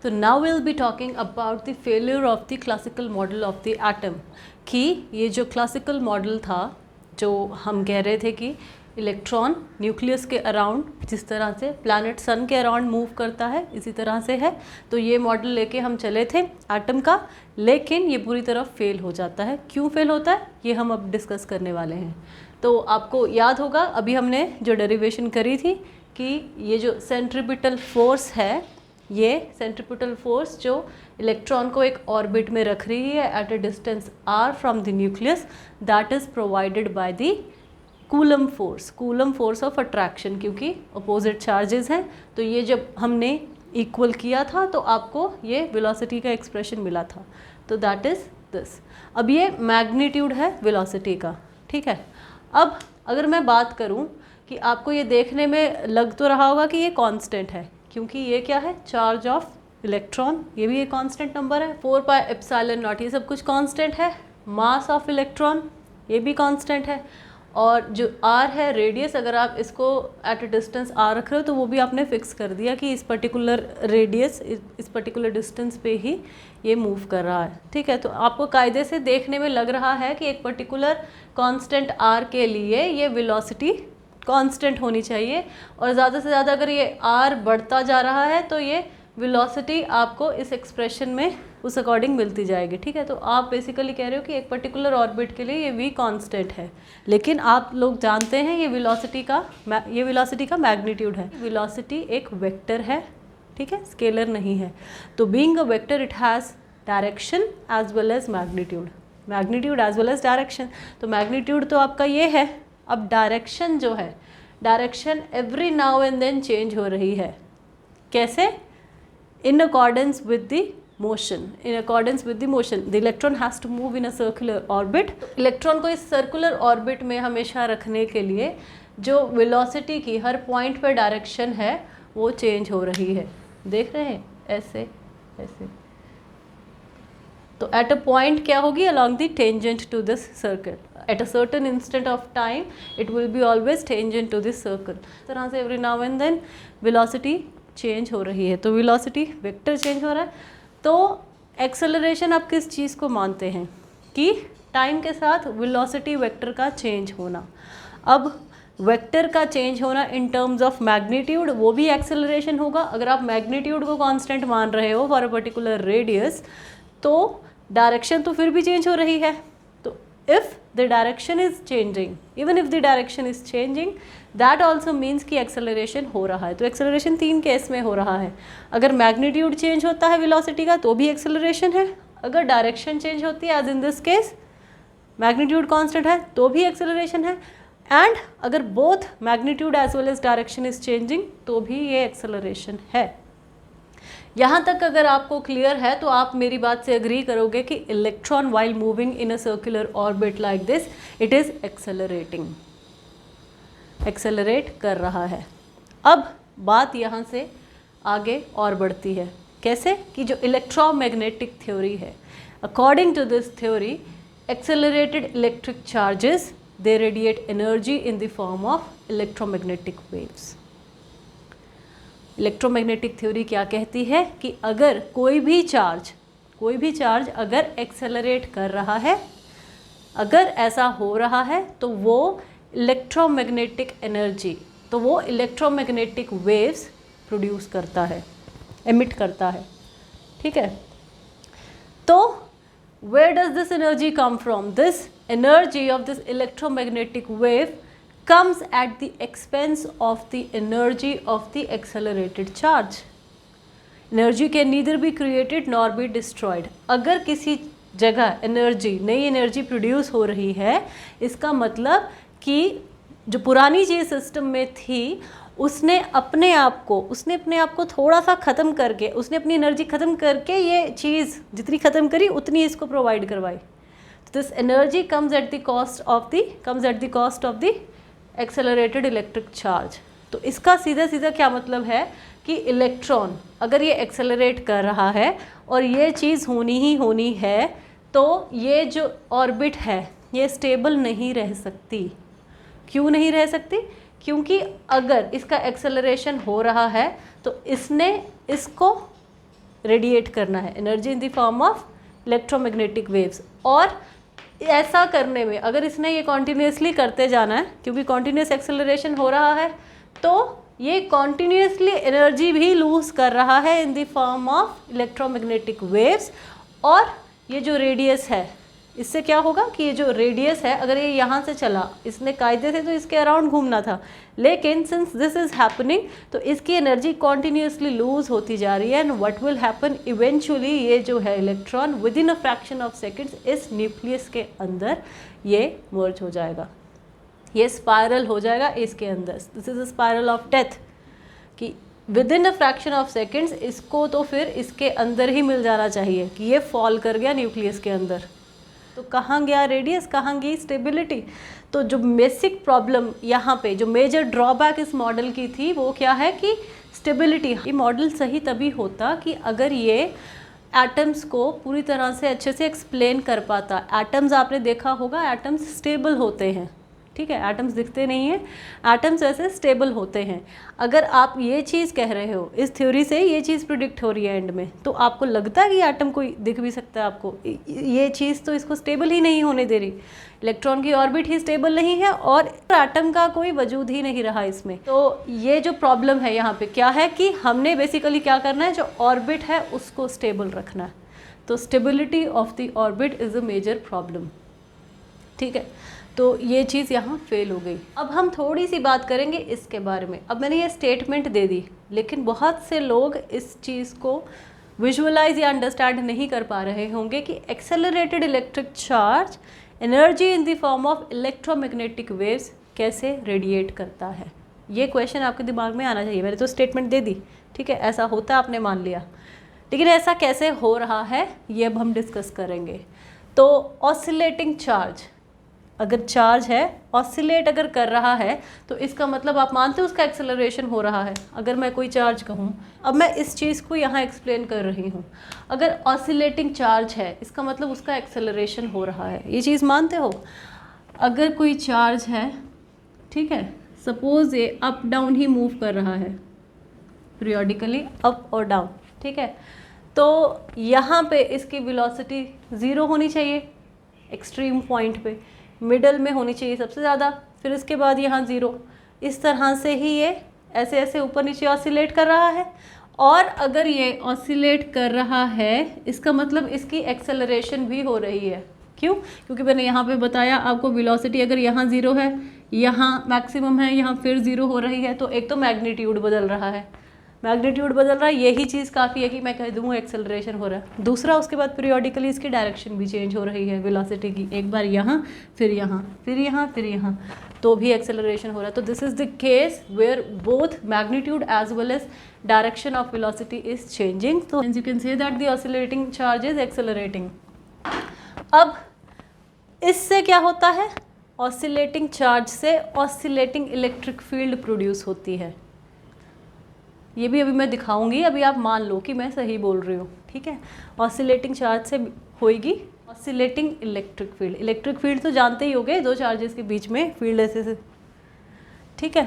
तो now will be talking about the failure of the classical model of the atom, कि ये जो classical model था, जो हम कह रहे थे कि इलेक्ट्रॉन न्यूक्लियस के अराउंड जिस तरह से प्लैनेट सन के अराउंड मूव करता है इसी तरह से है, तो ये मॉडल लेके हम चले थे एटम का, लेकिन ये पूरी तरह फेल हो जाता है। क्यों फेल होता है ये हम अब डिस्कस करने वाले हैं। तो आपको याद होगा अभी हमने जो डेरिवेशन करी थी कि ये जो सेंट्रीपिटल फोर्स है, ये सेंट्रीपिटल फोर्स जो इलेक्ट्रॉन को एक ऑर्बिट में रख रही है at a distance r from the nucleus, that is provided by the coulomb force of attraction, क्योंकि अपोजिट चार्जेस हैं। तो ये जब हमने इक्वल किया था तो आपको ये वेलोसिटी का एक्सप्रेशन मिला था, तो दैट इज़ दिस। अब ये मैग्नीट्यूड है वेलोसिटी का, ठीक है। अब अगर मैं बात करूं कि आपको ये देखने में लग तो रहा होगा कि ये कांस्टेंट है, क्योंकि ये क्या है, चार्ज ऑफ इलेक्ट्रॉन, ये भी एक कांस्टेंट नंबर है, 4 पाई एप्सिलॉन नॉट, ये सब कुछ कांस्टेंट है। मास ऑफ इलेक्ट्रॉन ये भी कांस्टेंट है, और जो r है रेडियस, अगर आप इसको एट अ डिस्टेंस r रख रहे हो तो वो भी आपने फिक्स कर दिया कि इस पर्टिकुलर रेडियस, इस पर्टिकुलर डिस्टेंस पे ही ये मूव कर रहा है, ठीक है। तो आपको कायदे से देखने में लग रहा है कि एक पर्टिकुलर कांस्टेंट r के लिए ये वेलोसिटी कांस्टेंट होनी चाहिए, और ज़्यादा से ज़्यादा अगर ये r बढ़ता जा रहा है तो ये वेलोसिटी आपको इस एक्सप्रेशन में उस अकॉर्डिंग मिलती जाएगी, ठीक है। तो आप बेसिकली कह रहे हो कि एक पर्टिकुलर ऑर्बिट के लिए ये v कांस्टेंट है, लेकिन आप लोग जानते हैं ये वेलोसिटी का मैग्नीट्यूड है। वेलोसिटी एक वेक्टर है, ठीक है, स्केलर नहीं है। तो being a vector it has direction as well as magnitude as well as direction. तो मैग्नीट्यूड तो आपका ये है, अब डायरेक्शन जो है, direction every now and then change हो रही है। कैसे? in accordance with the motion, the electron has to move in a circular orbit। Electron को इस सर्कुलर ऑर्बिट में हमेशा रखने के लिए जो वेलोसिटी की हर पॉइंट पर डायरेक्शन है वो चेंज हो रही है, देख रहे हैं, ऐसे ऐसे। तो एट अ पॉइंट क्या होगी, along the tangent to this circle, at a certain instant of time it will be always tangent to this circle। इस तरह से every now and then velocity change हो रही है, तो वेलोसिटी वेक्टर चेंज हो रहा है। तो एक्सेलरेशन आप किस चीज़ को मानते हैं कि टाइम के साथ वेलोसिटी वेक्टर का चेंज होना। अब वेक्टर का चेंज होना इन टर्म्स ऑफ मैग्नीट्यूड, वो भी एक्सेलरेशन होगा। अगर आप मैग्नीट्यूड को कांस्टेंट मान रहे हो फॉर अ पर्टिकुलर रेडियस, तो डायरेक्शन तो फिर भी चेंज हो रही है। तो if the direction is changing, even if the direction is changing, that also means कि एक्सेलरेशन हो रहा है। तो एक्सेलरेशन 3 केस में हो रहा है। अगर मैग्नीट्यूड चेंज होता है वेलोसिटी का तो भी एक्सेलरेशन है, अगर डायरेक्शन चेंज होती है as in this case magnitude constant है तो भी एक्सेलरेशन है, एंड अगर both magnitude as well as direction is changing तो भी ये एक्सेलरेशन है। यहाँ तक अगर आपको क्लियर है तो आप मेरी बात से एग्री करोगे कि electron while moving in a circular orbit like this it is accelerate कर रहा है। अब बात यहाँ से आगे और बढ़ती है, कैसे कि जो इलेक्ट्रोमैग्नेटिक थ्योरी है, according to this theory accelerated electric charges they radiate energy in the form of electromagnetic waves. Electromagnetic theory क्या कहती है कि अगर कोई भी चार्ज अगर एक्सेलरेट कर रहा है, अगर ऐसा हो रहा है तो वो इलेक्ट्रोमैग्नेटिक एनर्जी, तो वो इलेक्ट्रोमैग्नेटिक वेव्स प्रोड्यूस करता है, एमिट करता है, ठीक है। तो where does this energy come from? This energy of this electromagnetic wave comes at the expense of the energy of the accelerated charge। Energy can neither be created nor be destroyed। अगर किसी जगह नई energy produce हो रही है, इसका मतलब कि जो पुरानी चीज़ सिस्टम में थी उसने अपने आप को थोड़ा सा ख़त्म करके, उसने अपनी एनर्जी ख़त्म करके ये चीज़ जितनी ख़त्म करी उतनी इसको प्रोवाइड करवाई। This energy comes at the cost of the accelerated electric charge. तो इसका सीधा क्या मतलब है कि इलेक्ट्रॉन अगर ये एक्सेलरेट कर रहा है और ये चीज़ होनी ही होनी है, तो ये जो ऑर्बिट है ये स्टेबल नहीं रह सकती। क्यों नहीं रह सकती? क्योंकि अगर इसका एक्सेलरेशन हो रहा है तो इसने इसको रेडिएट करना है, energy in the form of electromagnetic waves. और ऐसा करने में अगर इसने ये कॉन्टीन्यूसली करते जाना है, क्योंकि कॉन्टीन्यूस एक्सेलरेशन हो रहा है, तो ये कॉन्टीन्यूसली एनर्जी भी लूज़ कर रहा है इन the form of electromagnetic waves. और ये जो रेडियस है, इससे क्या होगा कि ये जो रेडियस है, अगर ये यहाँ से चला, इसने कायदे से तो इसके अराउंड घूमना था, लेकिन सिंस दिस इज़ हैपनिंग तो इसकी एनर्जी कॉन्टीन्यूसली लूज होती जा रही है। And what will happen eventually, ये जो है electron with in a fraction of seconds इस न्यूक्लियस के अंदर ये मर्ज हो जाएगा, ये स्पायरल हो जाएगा इसके अंदर। This is a spiral of death कि with in a fraction of seconds इसको तो फिर इसके अंदर ही मिल जाना चाहिए कि ये फॉल कर गया न्यूक्लियस के अंदर। तो कहाँ गया रेडियस, कहाँ गई स्टेबिलिटी। तो जो बेसिक प्रॉब्लम यहाँ पे, जो मेजर ड्रॉबैक इस मॉडल की थी वो क्या है कि स्टेबिलिटी। ये मॉडल सही तभी होता कि अगर ये एटम्स को पूरी तरह से अच्छे से एक्सप्लेन कर पाता। एटम्स आपने देखा होगा, एटम्स स्टेबल होते हैं, ठीक है, एटम्स दिखते नहीं हैं, एटम्स ऐसे स्टेबल होते हैं। अगर आप ये चीज़ कह रहे हो, इस थ्योरी से ये चीज़ प्रिडिक्ट हो रही है एंड में, तो आपको लगता है कि एटम कोई दिख भी सकता है आपको, ये चीज़ तो इसको स्टेबल ही नहीं होने दे रही। इलेक्ट्रॉन की ऑर्बिट ही स्टेबल नहीं है और एटम का कोई वजूद ही नहीं रहा इसमें। तो ये जो प्रॉब्लम है यहाँ पे क्या है कि हमने बेसिकली क्या करना है, जो ऑर्बिट है उसको स्टेबल रखना है। तो stability of the orbit is a major problem, ठीक है। तो ये चीज़ यहाँ फेल हो गई। अब हम थोड़ी सी बात करेंगे इसके बारे में। अब मैंने ये स्टेटमेंट दे दी, लेकिन बहुत से लोग इस चीज़ को विजुअलाइज या अंडरस्टैंड नहीं कर पा रहे होंगे कि accelerated electric charge energy in the form of electromagnetic waves कैसे रेडिएट करता है। ये क्वेश्चन आपके दिमाग में आना चाहिए। मैंने तो स्टेटमेंट दे दी, ठीक है, ऐसा होता आपने मान लिया, लेकिन ऐसा कैसे हो रहा है ये अब हम डिस्कस करेंगे। तो ऑसिलेटिंग चार्ज, अगर चार्ज है ऑसिलेट अगर कर रहा है तो इसका मतलब आप मानते हो उसका एक्सेलरेशन हो रहा है। अगर मैं कोई चार्ज कहूँ, अब मैं इस चीज़ को यहाँ एक्सप्लेन कर रही हूँ, अगर ऑसिलेटिंग चार्ज है इसका मतलब उसका एक्सेलरेशन हो रहा है, ये चीज़ मानते हो। अगर कोई चार्ज है, ठीक है, सपोज ये अप डाउन ही मूव कर रहा है पीरियोडिकली, अप और डाउन, ठीक है, तो यहाँ पे इसकी वेलोसिटी 0 होनी चाहिए एक्सट्रीम पॉइंट पे, मिडल में होनी चाहिए सबसे ज़्यादा, फिर इसके बाद यहाँ 0। इस तरह से ही ये ऐसे ऐसे ऊपर नीचे ऑसिलेट कर रहा है। और अगर ये ऑसिलेट कर रहा है इसका मतलब इसकी एक्सेलरेशन भी हो रही है। क्यों? क्योंकि मैंने यहाँ पे बताया आपको वेलोसिटी अगर यहाँ 0 है, यहाँ मैक्सिमम है, यहाँ फिर 0 हो रही है, तो एक तो मैग्नीट्यूड बदल रहा है, मैग्नीट्यूड बदल रहा है, यही चीज़ काफ़ी है कि मैं कह दूँ एक्सेलरेशन हो रहा है। दूसरा, उसके बाद पीरियोडिकली इसकी डायरेक्शन भी चेंज हो रही है वेलोसिटी की, एक बार यहाँ फिर यहाँ फिर यहाँ फिर यहाँ, तो भी एक्सेलरेशन हो रहा है। तो this is the case where both magnitude as well as direction of velocity is changing. तो you can say that the oscillating charge is accelerating. अब इससे क्या होता है, ऑसिलेटिंग चार्ज से ऑसिलेटिंग इलेक्ट्रिक फील्ड प्रोड्यूस होती है। ये भी अभी मैं दिखाऊंगी, अभी आप मान लो कि मैं सही बोल रही हूँ, ठीक है। ऑसिलेटिंग चार्ज से होएगी oscillating electric field. Electric field तो जानते ही होंगे, दो चार्जेस के बीच में फील्ड ऐसे से, ठीक है।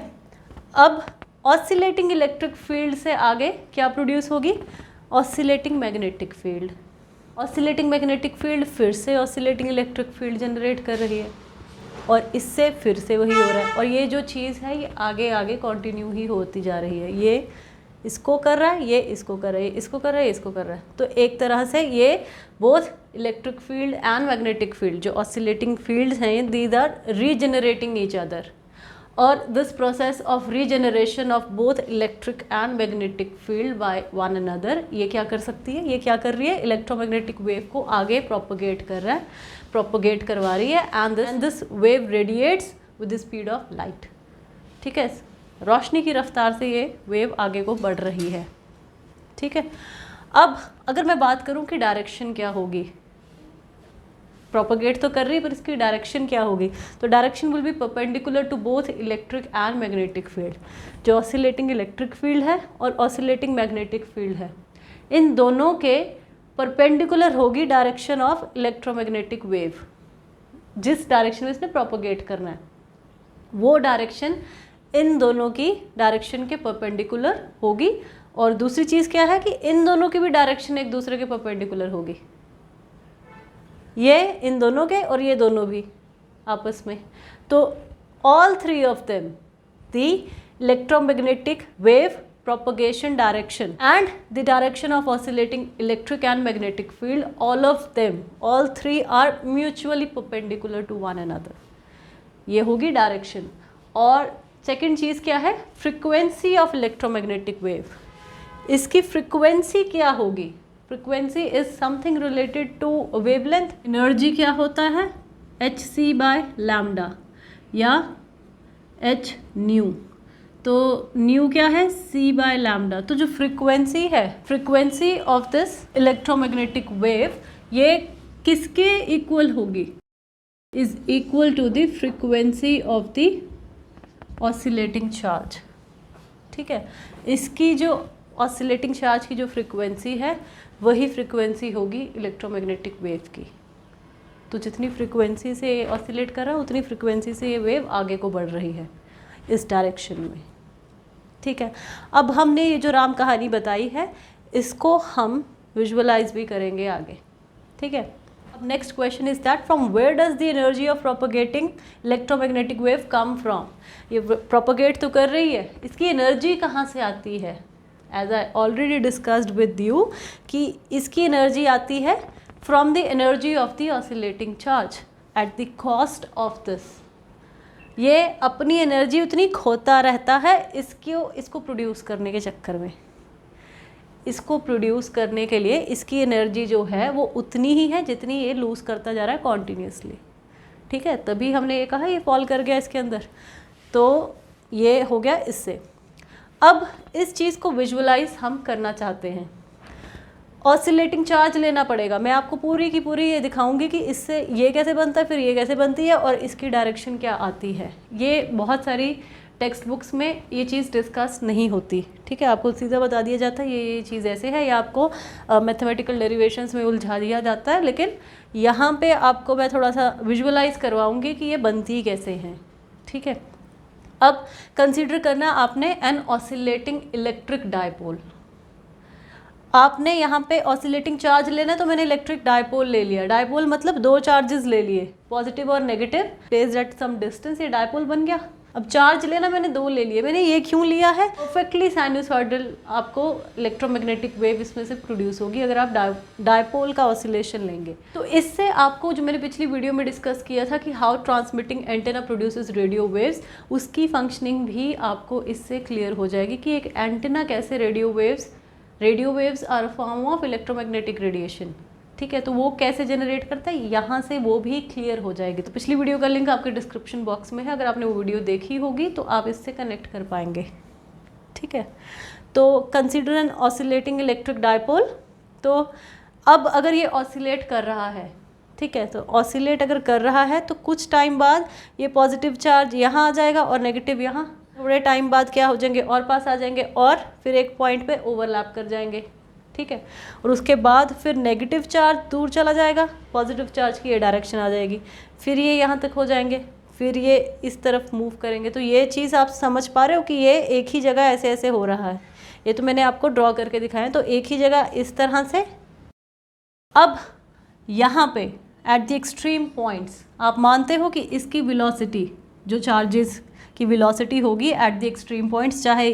अब ऑसिलेटिंग इलेक्ट्रिक फील्ड से आगे क्या प्रोड्यूस होगी, oscillating magnetic field. Oscillating magnetic field फिर से ऑसिलेटिंग इलेक्ट्रिक फील्ड जनरेट कर रही है और इससे फिर से वही हो रहा है। और ये जो चीज़ है ये आगे आगे कंटिन्यू ही होती जा रही है। ये इसको कर रहा है, ये इसको कर रहा है, इसको कर रहा है, इसको कर रहा है। तो एक तरह से ये both electric field and magnetic field जो ऑसिलेटिंग फील्ड्स हैं, these are regenerating each other. और this process of regeneration of both electric and magnetic field by one another, ये क्या कर सकती है, ये क्या कर रही है, इलेक्ट्रोमैग्नेटिक वेव को आगे प्रोपोगेट कर रहा है, प्रोपोगेट करवा रही है। And this wave radiates with the speed of light, ठीक है, रोशनी की रफ्तार से ये वेव आगे को बढ़ रही है, ठीक है। अब अगर मैं बात करूं कि डायरेक्शन क्या होगी, प्रोपोगेट तो कर रही है पर इसकी डायरेक्शन क्या होगी, तो direction will be perpendicular to both electric and magnetic field. जो ऑसिलेटिंग इलेक्ट्रिक फील्ड है और ऑसिलेटिंग मैग्नेटिक फील्ड है, इन दोनों के परपेंडिकुलर होगी डायरेक्शन ऑफ इलेक्ट्रोमैग्नेटिक वेव। जिस डायरेक्शन में इसने प्रोपोगेट करना है वो डायरेक्शन इन दोनों की डायरेक्शन के परपेंडिकुलर होगी और दूसरी चीज़ क्या है कि इन दोनों की भी डायरेक्शन एक दूसरे के परपेंडिकुलर होगी, ये इन दोनों के और ये दोनों भी आपस में। तो all three of them, the electromagnetic wave propagation direction and the direction of oscillating electric and magnetic field, all of them, all three are mutually perpendicular to one another. ये होगी डायरेक्शन। और सेकेंड चीज़ क्या है, frequency of electromagnetic wave. इसकी frequency क्या होगी, frequency is something related to wavelength. Energy क्या होता है, hc/λ या h न्यू, तो न्यू क्या है, c/λ। तो जो फ्रिक्वेंसी है, frequency of this electromagnetic wave, ये किसके इक्वल होगी, is equal to the frequency of the oscillating charge. ठीक है, इसकी जो ऑसिलेटिंग चार्ज की जो फ्रिक्वेंसी है वही फ्रिक्वेंसी होगी इलेक्ट्रोमैग्नेटिक वेव की। तो जितनी फ्रिक्वेंसी से ये ऑसिलेट कर रहा है उतनी फ्रिक्वेंसी से ये वेव आगे को बढ़ रही है इस डायरेक्शन में। ठीक है, अब हमने ये जो राम कहानी बताई है इसको हम विजुअलाइज भी करेंगे आगे। ठीक है, अब next question is that from where does the energy of propagating electromagnetic wave come from. ये प्रोपगेट तो कर रही है, इसकी एनर्जी कहाँ से आती है। As I already discussed with you कि इसकी एनर्जी आती है from the energy of the oscillating charge at the cost of this. ये अपनी एनर्जी उतनी खोता रहता है इसको प्रोड्यूस करने के चक्कर में। इसको प्रोड्यूस करने के लिए इसकी एनर्जी जो है वो उतनी ही है जितनी ये लूज़ करता जा रहा है कॉन्टीन्यूसली। ठीक है, तभी हमने ये कहा ये फॉल कर गया इसके अंदर, तो ये हो गया इससे। अब इस चीज़ को विजुअलाइज हम करना चाहते हैं, ऑसिलेटिंग चार्ज लेना पड़ेगा। मैं आपको पूरी की पूरी ये दिखाऊंगी कि इससे ये कैसे बनता है, फिर ये कैसे बनती है और इसकी डायरेक्शन क्या आती है। ये बहुत सारी टेक्स्ट बुक्स में ये चीज़ डिस्कस नहीं होती। ठीक है, आपको सीधा बता दिया जाता है ये चीज़ ऐसे है, या आपको मैथमेटिकल डेरिवेशंस में उलझा दिया जाता है, लेकिन यहाँ पे आपको मैं थोड़ा सा विजुअलाइज करवाऊँगी कि ये बनती कैसे हैं। ठीक है, अब कंसीडर करना आपने एन ऑसिलेटिंग इलेक्ट्रिक डायपोल। आपने यहाँ पे ऑसिलेटिंग चार्ज लेना है तो मैंने इलेक्ट्रिक डायपोल ले लिया। डायपोल मतलब दो चार्जेस ले लिए, पॉजिटिव और negative, placed at some distance, ये डायपोल बन गया। अब चार्ज लेना मैंने दो ले लिए। मैंने ये क्यों लिया है, परफेक्टली साइनसॉइडल आपको इलेक्ट्रोमैग्नेटिक वेव इसमें से प्रोड्यूस होगी अगर आप डायपोल का ऑसिलेशन लेंगे। तो इससे आपको जो मैंने पिछली वीडियो में डिस्कस किया था कि how transmitting antenna produces radio waves, उसकी फंक्शनिंग भी आपको इससे क्लियर हो जाएगी कि एक एंटेना कैसे radio waves are form of electromagnetic radiation. ठीक है, तो वो कैसे जनरेट करता है यहाँ से वो भी क्लियर हो जाएगी। तो पिछली वीडियो का लिंक आपके डिस्क्रिप्शन बॉक्स में है, अगर आपने वो वीडियो देखी होगी तो आप इससे कनेक्ट कर पाएंगे। ठीक है, तो consider N oscillating electric dipole. तो अब अगर ये ऑसिलेट कर रहा है, ठीक है, तो ऑसिलेट अगर कर रहा है तो कुछ टाइम बाद ये पॉजिटिव चार्ज यहाँ आ जाएगा और नेगेटिव यहाँ, थोड़े टाइम बाद क्या हो जाएंगे और पास आ जाएंगे और फिर एक पॉइंट पे ओवरलैप कर जाएंगे। ठीक है, और उसके बाद फिर नेगेटिव चार्ज दूर चला जाएगा, पॉजिटिव चार्ज की ये डायरेक्शन आ जाएगी, फिर ये यहाँ तक हो जाएंगे, फिर ये इस तरफ मूव करेंगे। तो ये चीज़ आप समझ पा रहे हो कि ये एक ही जगह ऐसे ऐसे हो रहा है। ये तो मैंने आपको ड्रॉ करके दिखाया है, तो एक ही जगह इस तरह से। अब यहाँ पे एट द एक्सट्रीम पॉइंट्स आप मानते हो कि इसकी वेलोसिटी, जो चार्जेस की वेलोसिटी होगी एट द एक्सट्रीम पॉइंट्स, चाहे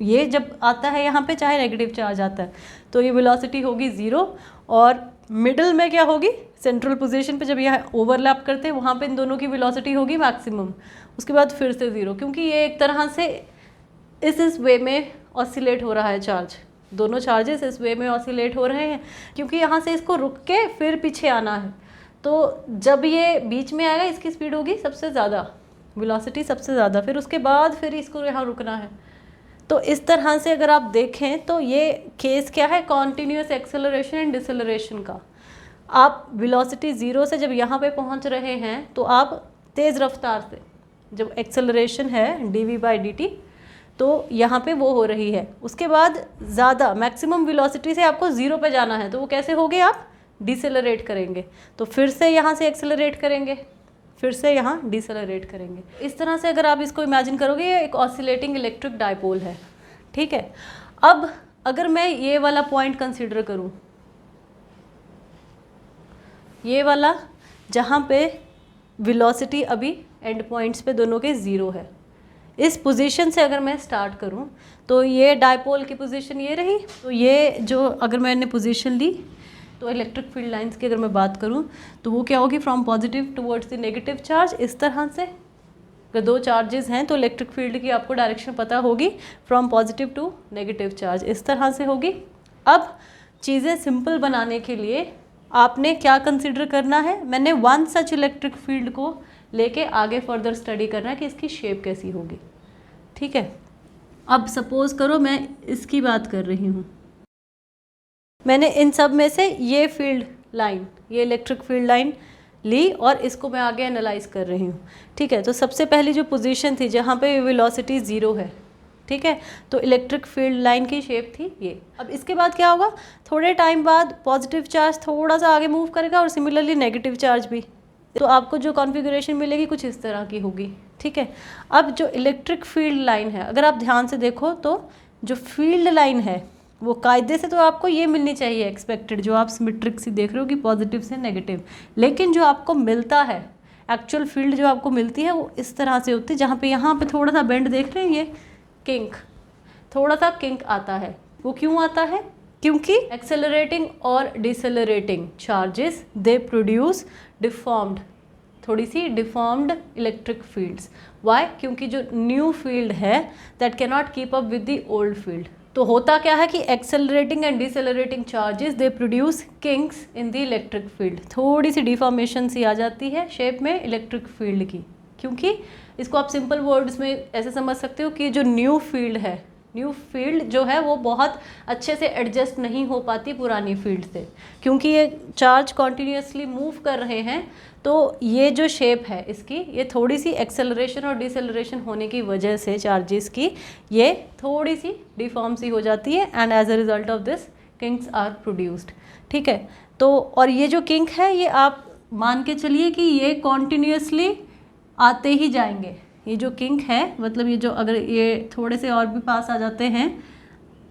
ये जब आता है यहाँ पे चाहे नेगेटिव चार्ज आता है, तो ये वेलोसिटी होगी ज़ीरो। और मिडल में क्या होगी, सेंट्रल पोजीशन पे जब यहाँ ओवरलैप करते हैं वहाँ पे इन दोनों की वेलोसिटी होगी मैक्सिमम, उसके बाद फिर से ज़ीरो, क्योंकि ये एक तरह से इस वे में ऑसिलेट हो रहा है चार्ज। दोनों चार्जेस इस वे में ऑसिलेट हो रहे हैं क्योंकि यहाँ से इसको रुक के फिर पीछे आना है। तो जब ये बीच में आएगा इसकी स्पीड होगी सबसे ज़्यादा, वेलोसिटी सबसे ज़्यादा, फिर उसके बाद फिर इसको यहाँ रुकना है। तो इस तरह से अगर आप देखें तो ये केस क्या है, कॉन्टीन्यूअस एक्सेलरेशन एंड डिसेलरेशन का। आप वेलोसिटी ज़ीरो से जब यहाँ पे पहुँच रहे हैं तो आप तेज़ रफ्तार से, जब एक्सेलरेशन है dv/dt, तो यहाँ पे वो हो रही है, उसके बाद ज़्यादा मैक्सिमम वेलोसिटी से आपको ज़ीरो पे जाना है, तो वो कैसे होगे, आप डिसेलरेट करेंगे, तो फिर से यहाँ से एक्सेलरेट करेंगे, फिर से यहाँ डिसेलरेट करेंगे। इस तरह से अगर आप इसको इमेजिन करोगे, ये एक ऑसिलेटिंग इलेक्ट्रिक डायपोल है। ठीक है, अब अगर मैं ये वाला पॉइंट कंसिडर करूं, ये वाला जहाँ पे वेलोसिटी अभी एंड पॉइंट्स पे दोनों के ज़ीरो है, इस पोजीशन से अगर मैं स्टार्ट करूं तो ये डायपोल की पोजीशन ये रही। तो ये जो अगर मैंने पोजीशन ली तो इलेक्ट्रिक फील्ड लाइंस की अगर मैं बात करूं तो वो क्या होगी, from positive towards the negative charge, इस तरह से। अगर दो चार्जेस हैं तो इलेक्ट्रिक फील्ड की आपको डायरेक्शन पता होगी, from positive to negative charge, इस तरह से होगी। अब चीज़ें सिंपल बनाने के लिए आपने क्या कंसिडर करना है, मैंने वन सच इलेक्ट्रिक फील्ड को लेके आगे फर्दर स्टडी करना है कि इसकी शेप कैसी होगी। ठीक है, अब सपोज करो मैं इसकी बात कर रही हूँ, मैंने इन सब में से ये फील्ड लाइन, ये इलेक्ट्रिक फील्ड लाइन ली और इसको मैं आगे एनालाइज कर रही हूँ। ठीक है, तो सबसे पहली जो पोजीशन थी जहाँ पे वेलोसिटी ज़ीरो है, ठीक है, तो इलेक्ट्रिक फील्ड लाइन की शेप थी ये। अब इसके बाद क्या होगा, थोड़े टाइम बाद पॉजिटिव चार्ज थोड़ा सा आगे मूव करेगा और सिमिलरली नेगेटिव चार्ज भी, तो आपको जो कॉन्फ़िगरेशन मिलेगी कुछ इस तरह की होगी। ठीक है, अब जो इलेक्ट्रिक फील्ड लाइन है, अगर आप ध्यान से देखो तो जो फील्ड लाइन है वो कायदे से तो आपको ये मिलनी चाहिए एक्सपेक्टेड, जो आप सिमेट्रिक सी देख रहे हो कि पॉजिटिव से नेगेटिव, लेकिन जो आपको मिलता है एक्चुअल फील्ड जो आपको मिलती है वो इस तरह से होती है, जहाँ पे यहाँ पे थोड़ा सा बेंड देख रहे हैं, ये किंक, थोड़ा सा किंक आता है। वो क्यों आता है, क्योंकि एक्सेलरेटिंग और decelerating charges they produce deformed, थोड़ी सी डिफॉर्म्ड इलेक्ट्रिक फील्ड्स। वाई, क्योंकि जो न्यू फील्ड है that can not keep up with the old field. तो होता क्या है कि accelerating and decelerating charges they produce kinks in the electric field, थोड़ी सी डिफॉर्मेशन सी आ जाती है शेप में इलेक्ट्रिक फील्ड की। क्योंकि इसको आप सिंपल वर्ड्स में ऐसे समझ सकते हो कि जो न्यू फील्ड है, न्यू फील्ड जो है वो बहुत अच्छे से एडजस्ट नहीं हो पाती पुरानी फील्ड से, क्योंकि ये चार्ज कॉन्टीन्यूसली मूव कर रहे हैं। तो ये जो शेप है इसकी, ये थोड़ी सी एक्सेलरेशन और डिसेलरेशन होने की वजह से चार्जेस की ये थोड़ी सी डिफॉर्म सी हो जाती है, and as a result of this kinks are produced. ठीक है, तो और ये जो किंक है ये आप मान के चलिए कि ये कॉन्टीन्यूसली आते ही जाएंगे। ये जो किंक है मतलब ये जो अगर ये थोड़े से और भी पास आ जाते हैं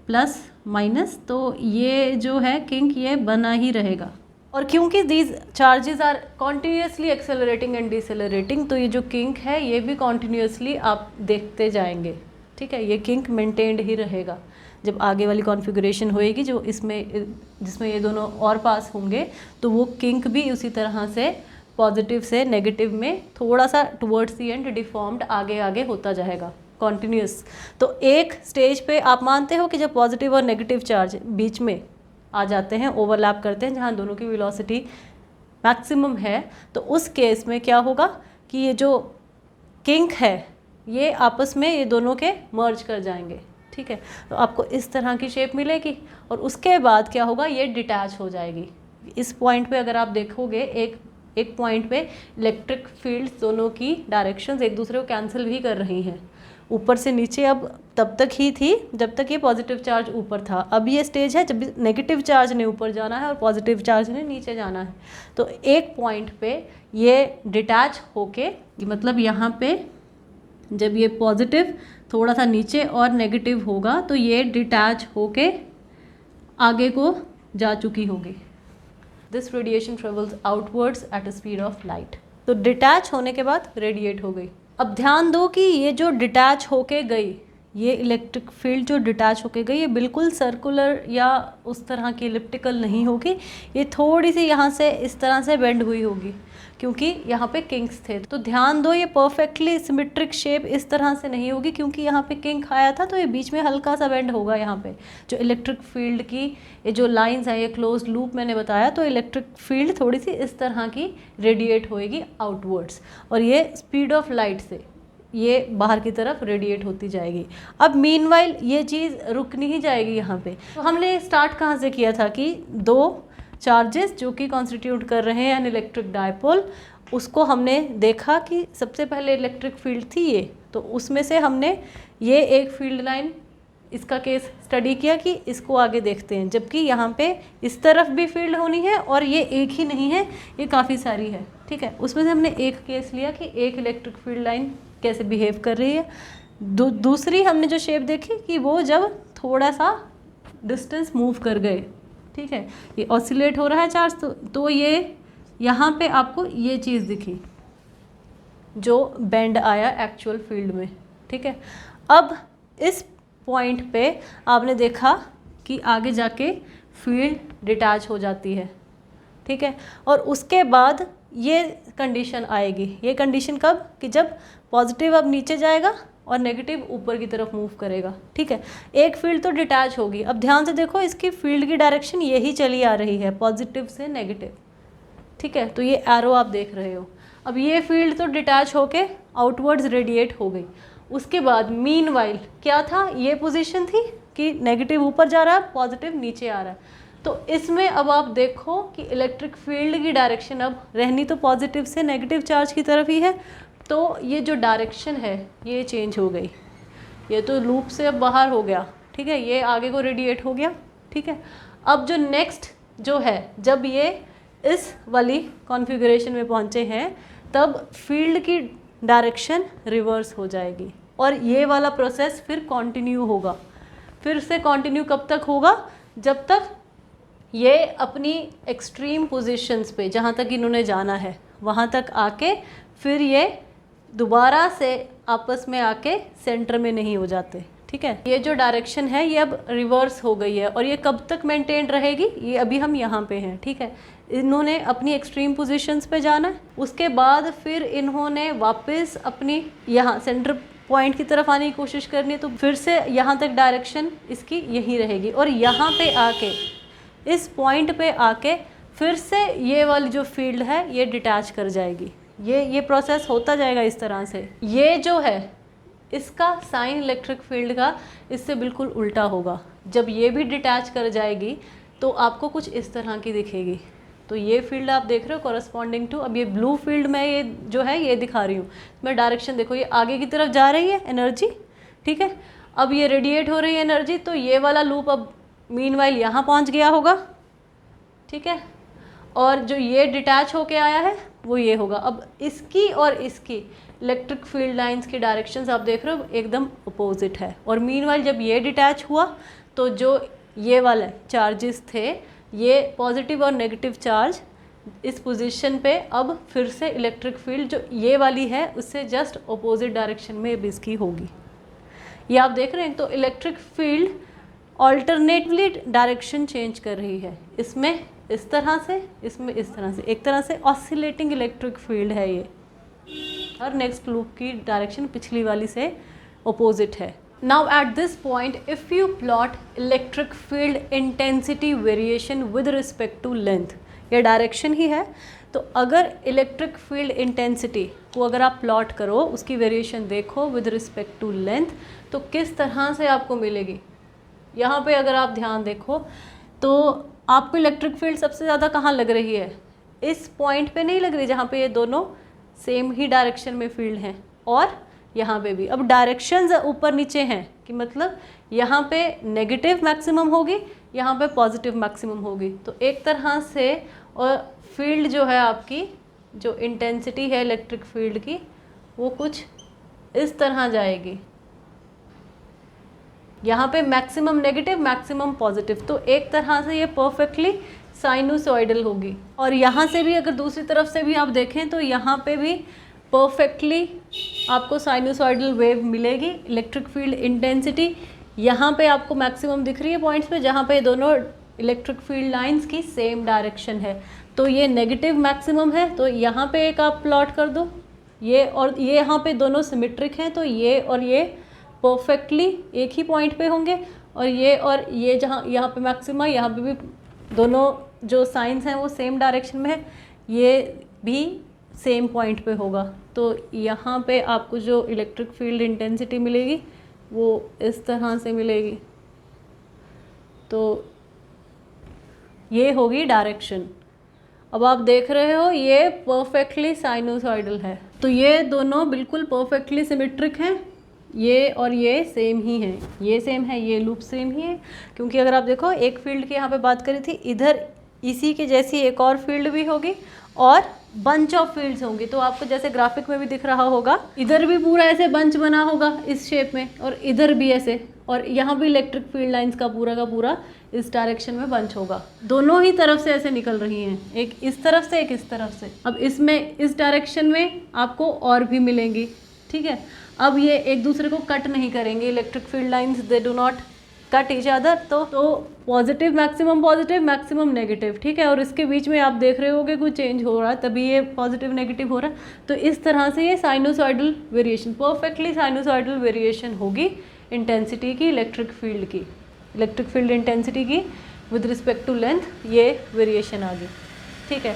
प्लस माइनस, तो ये जो है किंक ये बना ही रहेगा। और क्योंकि these charges are continuously accelerating and decelerating, तो ये जो किंक है ये भी कॉन्टीन्यूसली आप देखते जाएंगे। ठीक है, ये किंक मेंटेन्ड ही रहेगा। जब आगे वाली कॉन्फ़िगरेशन होएगी जो इसमें जिसमें ये दोनों और पास होंगे, तो वो किंक भी उसी तरह से पॉजिटिव से नेगेटिव में थोड़ा सा टुवर्ड्स दी एंड डिफॉर्म्ड आगे आगे होता जाएगा कॉन्टिन्यूस। तो एक स्टेज पे आप मानते हो कि जब पॉजिटिव और नेगेटिव चार्ज बीच में आ जाते हैं, ओवरलैप करते हैं, जहाँ दोनों की वेलोसिटी मैक्सिमम है, तो उस केस में क्या होगा कि ये जो किंक है ये आपस में ये दोनों के मर्ज कर जाएंगे। ठीक है, तो आपको इस तरह की शेप मिलेगी और उसके बाद क्या होगा, ये डिटैच हो जाएगी। इस पॉइंट पे अगर आप देखोगे एक पॉइंट पे इलेक्ट्रिक फील्ड दोनों की डायरेक्शंस एक दूसरे को कैंसिल भी कर रही हैं, ऊपर से नीचे। अब तब तक ही थी जब तक ये पॉजिटिव चार्ज ऊपर था, अब ये स्टेज है जब नेगेटिव चार्ज ने ऊपर जाना है और पॉजिटिव चार्ज ने नीचे जाना है। तो एक पॉइंट पे ये डिटैच होके, मतलब यहाँ पे जब ये पॉजिटिव थोड़ा सा नीचे और नेगेटिव होगा तो ये डिटैच होके आगे को जा चुकी होगी। This radiation travels outwards at a speed of light. तो डिटैच होने के बाद रेडिएट हो गई। अब ध्यान दो कि ये जो डिटैच होके गई, ये इलेक्ट्रिक फील्ड जो डिटैच होके गई, ये बिल्कुल सर्कुलर या उस तरह की एलिप्टिकल नहीं होगी, ये थोड़ी सी यहाँ से इस तरह से बेंड हुई होगी, क्योंकि यहाँ पे किंक्स थे। तो ध्यान दो ये परफेक्टली सिमेट्रिक शेप इस तरह से नहीं होगी, क्योंकि यहाँ पे किंक आया था तो ये बीच में हल्का सा बेंड होगा। यहाँ पे जो इलेक्ट्रिक फील्ड की ये जो लाइंस है, ये क्लोज लूप मैंने बताया, तो इलेक्ट्रिक फील्ड थोड़ी सी इस तरह की रेडिएट होएगी आउटवर्ड्स, और ये स्पीड ऑफ लाइट से ये बाहर की तरफ रेडिएट होती जाएगी। अब मीनवाइल ये चीज़ रुक नहीं जाएगी यहाँ पे। तो हमने स्टार्ट कहाँ से किया था कि दो चार्जेस जो कि कॉन्स्टिट्यूट कर रहे हैं एन इलेक्ट्रिक डायपोल, उसको हमने देखा कि सबसे पहले इलेक्ट्रिक फील्ड थी ये, तो उसमें से हमने ये एक फील्ड लाइन इसका केस स्टडी किया कि इसको आगे देखते हैं, जबकि यहाँ पे इस तरफ भी फील्ड होनी है और ये एक ही नहीं है, ये काफ़ी सारी है। ठीक है, उसमें से हमने एक केस लिया कि एक इलेक्ट्रिक फील्ड लाइन कैसे बिहेव कर रही है। दूसरी हमने जो शेप देखी कि वो जब थोड़ा सा डिस्टेंस मूव कर गए, ठीक है, ये ऑसिलेट हो रहा है चार्ज, तो ये यहाँ पे आपको ये चीज़ दिखी जो बेंड आया एक्चुअल फील्ड में, ठीक है। अब इस पॉइंट पे आपने देखा कि आगे जाके फील्ड डिटैच हो जाती है, ठीक है, और उसके बाद ये कंडीशन आएगी। ये कंडीशन कब, कि जब पॉजिटिव अब नीचे जाएगा और नेगेटिव ऊपर की तरफ मूव करेगा, ठीक है। एक फील्ड तो डिटैच होगी। अब ध्यान से देखो, इसकी फील्ड की डायरेक्शन यही चली आ रही है, पॉजिटिव से नेगेटिव, ठीक है। तो ये एरो आप देख रहे हो। अब ये फील्ड तो डिटैच होके आउटवर्ड्स रेडिएट हो गई। उसके बाद मीनवाइल क्या था, ये पोजीशन थी कि नेगेटिव ऊपर जा रहा है, पॉजिटिव नीचे आ रहा है। तो इसमें अब आप देखो कि इलेक्ट्रिक फील्ड की डायरेक्शन अब रहनी तो पॉजिटिव से नेगेटिव चार्ज की तरफ ही है, तो ये जो डायरेक्शन है ये चेंज हो गई। ये तो लूप से अब बाहर हो गया, ठीक है, ये आगे को रेडिएट हो गया, ठीक है। अब जो नेक्स्ट जो है, जब ये इस वाली कॉन्फ़िगरेशन में पहुँचे हैं तब फील्ड की डायरेक्शन रिवर्स हो जाएगी और ये वाला प्रोसेस फिर कंटिन्यू होगा। फिर से कंटिन्यू कब तक होगा, जब तक ये अपनी एक्सट्रीम पोजीशंस पे जहाँ तक इन्होंने जाना है वहाँ तक आके फिर ये दोबारा से आपस में आके सेंटर में नहीं हो जाते, ठीक है। ये जो डायरेक्शन है ये अब रिवर्स हो गई है और ये कब तक मेंटेन रहेगी, ये अभी हम यहाँ पे हैं, ठीक है। इन्होंने अपनी एक्सट्रीम पोजीशंस पे जाना है, उसके बाद फिर इन्होंने वापस अपनी यहाँ सेंटर पॉइंट की तरफ आने की कोशिश करनी है, तो फिर से यहाँ तक डायरेक्शन इसकी यही रहेगी और यहाँ पे आके इस पॉइंट पे आके फिर से ये वाली जो फील्ड है ये डिटैच कर जाएगी। ये प्रोसेस होता जाएगा इस तरह से। ये जो है इसका साइन इलेक्ट्रिक फील्ड का इससे बिल्कुल उल्टा होगा। जब ये भी डिटैच कर जाएगी तो आपको कुछ इस तरह की दिखेगी। तो ये फील्ड आप देख रहे हो कॉरस्पॉन्डिंग टू, अब ये ब्लू फील्ड में ये जो है ये दिखा रही हूँ मैं, डायरेक्शन देखो ये आगे की तरफ जा रही है एनर्जी, ठीक है। अब ये रेडिएट हो रही है एनर्जी, तो ये वाला लूप अब मीनवाइल यहाँ पहुँच गया होगा, ठीक है, और जो ये डिटैच होके आया है वो ये होगा। अब इसकी और इसकी इलेक्ट्रिक फील्ड लाइंस की डायरेक्शंस आप देख रहे हो एकदम अपोजिट है। और मीनवाइल जब ये डिटैच हुआ तो जो ये वाले चार्जेस थे, ये पॉजिटिव और नेगेटिव चार्ज इस पोजीशन पे अब फिर से इलेक्ट्रिक फील्ड जो ये वाली है उससे जस्ट अपोजिट डायरेक्शन में अब इसकी होगी। ये आप देख रहे हैं। तो electric field alternately direction change कर रही है, इसमें इस तरह से, इसमें इस तरह से, एक तरह से ऑसिलेटिंग इलेक्ट्रिक फील्ड है ये, और नेक्स्ट लूप की डायरेक्शन पिछली वाली से अपोजिट है। Now at this point if you plot electric field intensity variation with respect to length, ये डायरेक्शन ही है, तो अगर इलेक्ट्रिक फील्ड इंटेंसिटी को अगर आप प्लॉट करो, उसकी वेरिएशन देखो विद रिस्पेक्ट टू लेंथ, तो किस तरह से आपको मिलेगी। यहाँ पे अगर आप ध्यान देखो तो आपको इलेक्ट्रिक फील्ड सबसे ज़्यादा कहाँ लग रही है, इस पॉइंट पे नहीं लग रही जहाँ पे ये दोनों सेम ही डायरेक्शन में फील्ड हैं, और यहाँ पे भी। अब डायरेक्शंस ऊपर नीचे हैं कि मतलब यहाँ पे नेगेटिव मैक्सिमम होगी, यहाँ पे पॉजिटिव मैक्सिमम होगी। तो एक तरह से और फील्ड जो है आपकी, जो इंटेंसिटी है इलेक्ट्रिक फील्ड की, वो कुछ इस तरह जाएगी। यहाँ पे मैक्सिमम नेगेटिव, मैक्सिमम पॉजिटिव, तो एक तरह से ये परफेक्टली साइनूसॉइडल होगी। और यहाँ से भी अगर दूसरी तरफ से भी आप देखें तो यहाँ पे भी परफेक्टली आपको साइनूसॉइडल वेव मिलेगी। इलेक्ट्रिक फील्ड इंटेंसिटी यहाँ पे आपको मैक्सिमम दिख रही है पॉइंट्स पे जहाँ पे दोनों इलेक्ट्रिक फील्ड लाइंस की सेम डायरेक्शन है, तो ये नेगेटिव मैक्सिमम है। तो यहाँ पे एक आप प्लॉट कर दो, ये और ये यहाँ पे दोनों सिमेट्रिक हैं, तो ये और ये परफेक्टली एक ही पॉइंट पे होंगे, और ये जहाँ यहाँ पे मैक्सिमा, यहाँ पे भी दोनों जो साइंस हैं वो सेम डायरेक्शन में है, ये भी सेम पॉइंट पे होगा। तो यहाँ पे आपको जो इलेक्ट्रिक फील्ड इंटेंसिटी मिलेगी वो इस तरह से मिलेगी। तो ये होगी डायरेक्शन। अब आप देख रहे हो ये परफेक्टली साइनूसॉइडल है, तो ये दोनों बिल्कुल परफेक्टली सिमेट्रिक हैं, ये और ये सेम ही हैं, ये सेम है, ये लूप सेम ही है। क्योंकि अगर आप देखो एक फील्ड की यहाँ पे बात करी थी, इधर इसी के जैसी एक और फील्ड भी होगी और बंच ऑफ फील्ड्स होंगी। तो आपको जैसे ग्राफिक में भी दिख रहा होगा, इधर भी पूरा ऐसे बंच बना होगा इस शेप में, और इधर भी ऐसे, और यहाँ भी इलेक्ट्रिक फील्ड लाइंस का पूरा इस डायरेक्शन में बंच होगा। दोनों ही तरफ से ऐसे निकल रही हैं, एक इस तरफ से एक इस तरफ से। अब इसमें इस डायरेक्शन में आपको और भी मिलेंगी, ठीक है। अब ये एक दूसरे को कट नहीं करेंगे, electric field lines they do not cut each other. तो पॉजिटिव मैक्सिमम नेगेटिव, ठीक है। और इसके बीच में आप देख रहे होगे कुछ चेंज हो रहा है, तभी ये पॉजिटिव नेगेटिव हो रहा है। तो इस तरह से ये sinusoidal variation, perfectly sinusoidal variation होगी इंटेंसिटी की, इलेक्ट्रिक फील्ड इंटेंसिटी की विद रिस्पेक्ट टू लेंथ, ये वेरिएशन आ गई, ठीक है।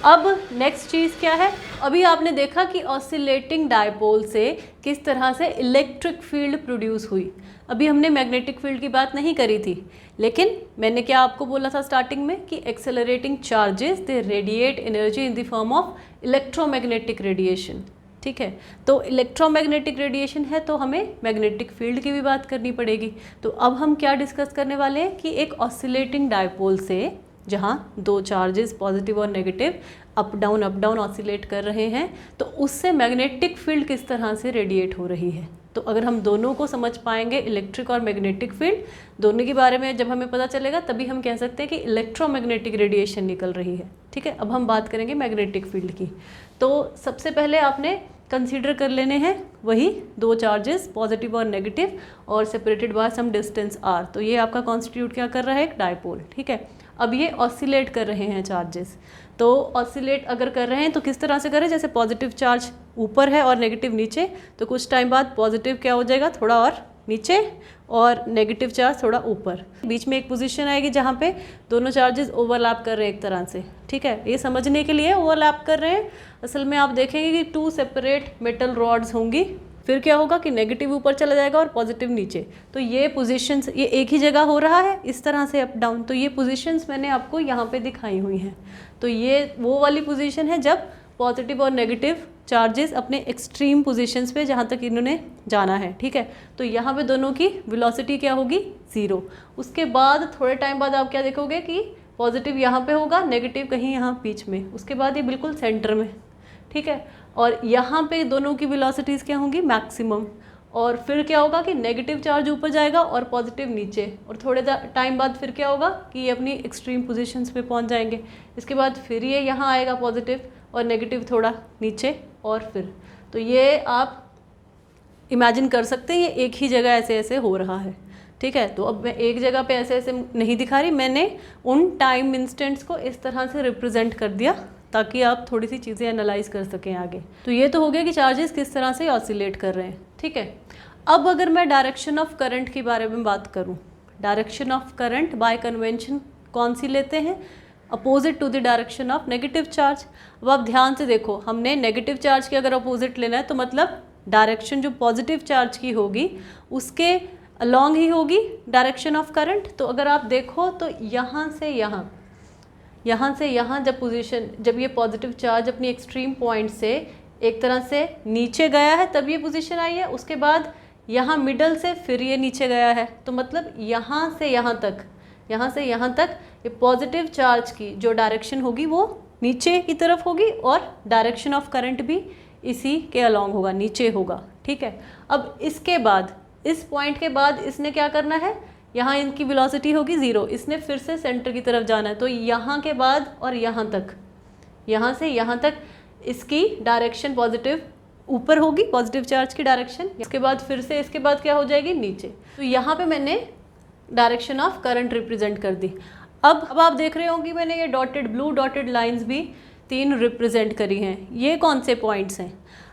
अब नेक्स्ट चीज़ क्या है, अभी आपने देखा कि ऑसिलेटिंग डायपोल से किस तरह से इलेक्ट्रिक फील्ड प्रोड्यूस हुई। अभी हमने मैग्नेटिक फील्ड की बात नहीं करी थी, लेकिन मैंने क्या आपको बोला था स्टार्टिंग में कि accelerating charges they radiate energy in the form of electromagnetic radiation, ठीक है। तो इलेक्ट्रोमैग्नेटिक रेडिएशन है तो हमें मैग्नेटिक फील्ड की भी बात करनी पड़ेगी। तो अब हम क्या डिस्कस करने वाले हैं कि एक ऑसिलेटिंग डायपोल से, जहाँ दो चार्जेस पॉजिटिव और नेगेटिव अप डाउन ऑसिलेट कर रहे हैं, तो उससे मैग्नेटिक फील्ड किस तरह से रेडिएट हो रही है। तो अगर हम दोनों को समझ पाएंगे, इलेक्ट्रिक और मैग्नेटिक फील्ड दोनों के बारे में जब हमें पता चलेगा, तभी हम कह सकते हैं कि इलेक्ट्रोमैग्नेटिक रेडिएशन निकल रही है, ठीक है। अब हम बात करेंगे मैग्नेटिक फील्ड की। तो सबसे पहले आपने कंसीडर कर लेने हैं वही दो चार्जेस पॉजिटिव और नेगेटिव, और separated by some distance r। तो ये आपका कॉन्स्टिट्यूट क्या कर रहा है, एक डायपोल, ठीक है। अब ये ऑसिलेट कर रहे हैं चार्जेस, तो ऑसिलेट अगर कर रहे हैं तो किस तरह से करें, जैसे पॉजिटिव चार्ज ऊपर है और नेगेटिव नीचे, तो कुछ टाइम बाद पॉजिटिव क्या हो जाएगा, थोड़ा और नीचे, और नेगेटिव चार्ज थोड़ा ऊपर। बीच में एक पोजीशन आएगी जहाँ पे दोनों चार्जेस ओवरलैप कर रहे हैं एक तरह से, ठीक है। ये समझने के लिए ओवरलैप कर रहे हैं, असल में आप देखेंगे कि टू सेपरेट मेटल रॉड्स होंगी, फिर क्या होगा कि नेगेटिव ऊपर चला जाएगा और पॉजिटिव नीचे। तो ये पोजीशंस, ये एक ही जगह हो रहा है इस तरह से अप डाउन। तो ये पोजीशंस मैंने आपको यहाँ पे दिखाई हुई हैं। तो ये वो वाली पोजीशन है जब पॉजिटिव और नेगेटिव चार्जेस अपने एक्सट्रीम पोजीशंस पे, जहाँ तक इन्होंने जाना है, ठीक है। तो यहाँ पे दोनों की वेलोसिटी क्या होगी, 0। उसके बाद थोड़े टाइम बाद आप क्या देखोगे कि पॉजिटिव यहाँ पे होगा, नेगेटिव कहीं यहाँ बीच में, उसके बाद ये बिल्कुल सेंटर में, ठीक है। और यहाँ पे दोनों की वेलोसिटीज़ क्या होंगी, मैक्सिमम। और फिर क्या होगा कि नेगेटिव चार्ज ऊपर जाएगा और पॉजिटिव नीचे, और थोड़े टाइम बाद फिर क्या होगा कि ये अपनी एक्सट्रीम पोजीशंस पे पहुँच जाएंगे। इसके बाद फिर ये यहाँ आएगा पॉजिटिव और नेगेटिव थोड़ा नीचे, और फिर तो ये आप इमेजिन कर सकते हैं ये एक ही जगह ऐसे ऐसे हो रहा है, ठीक है। तो अब मैं एक जगह पे ऐसे ऐसे नहीं दिखा रही, मैंने उन टाइम इंस्टेंट्स को इस तरह से रिप्रेजेंट कर दिया ताकि आप थोड़ी सी चीज़ें एनालाइज कर सकें आगे। तो ये तो हो गया कि चार्जेस किस तरह से ऑसिलेट कर रहे हैं, ठीक है। अब अगर मैं डायरेक्शन ऑफ करंट के बारे में बात करूं, direction of current by convention कौन सी लेते हैं, opposite to the direction of negative charge. अब आप ध्यान से देखो, हमने नेगेटिव चार्ज के अगर अपोजिट लेना है तो मतलब डायरेक्शन जो पॉजिटिव चार्ज की होगी उसके अलॉन्ग ही होगी डायरेक्शन ऑफ करंट। तो अगर आप देखो तो यहाँ से यहाँ जब पोजीशन, जब ये पॉजिटिव चार्ज अपनी एक्सट्रीम पॉइंट से एक तरह से नीचे गया है तब ये पोजीशन आई है, उसके बाद यहाँ मिडल से फिर ये नीचे गया है। तो मतलब यहाँ से यहाँ तक ये पॉजिटिव चार्ज की जो डायरेक्शन होगी वो नीचे की तरफ होगी, और डायरेक्शन ऑफ करंट भी इसी के अलॉन्ग होगा, नीचे होगा, ठीक है। अब इसके बाद, इस पॉइंट के बाद इसने क्या करना है, यहाँ इनकी वेलोसिटी होगी 0, इसने फिर से सेंटर की तरफ जाना है। तो यहाँ के बाद और यहाँ तक, यहाँ से यहाँ तक इसकी डायरेक्शन पॉजिटिव ऊपर होगी, पॉजिटिव चार्ज की डायरेक्शन। इसके बाद फिर से इसके बाद क्या हो जाएगी, नीचे। तो यहाँ पे मैंने डायरेक्शन ऑफ करंट रिप्रेजेंट कर दी। अब आप देख रहे होंगे मैंने ये डॉटेड, ब्लू डॉटेड लाइंस भी 3 रिप्रेजेंट करी हैं। ये कौन से पॉइंट्स हैं,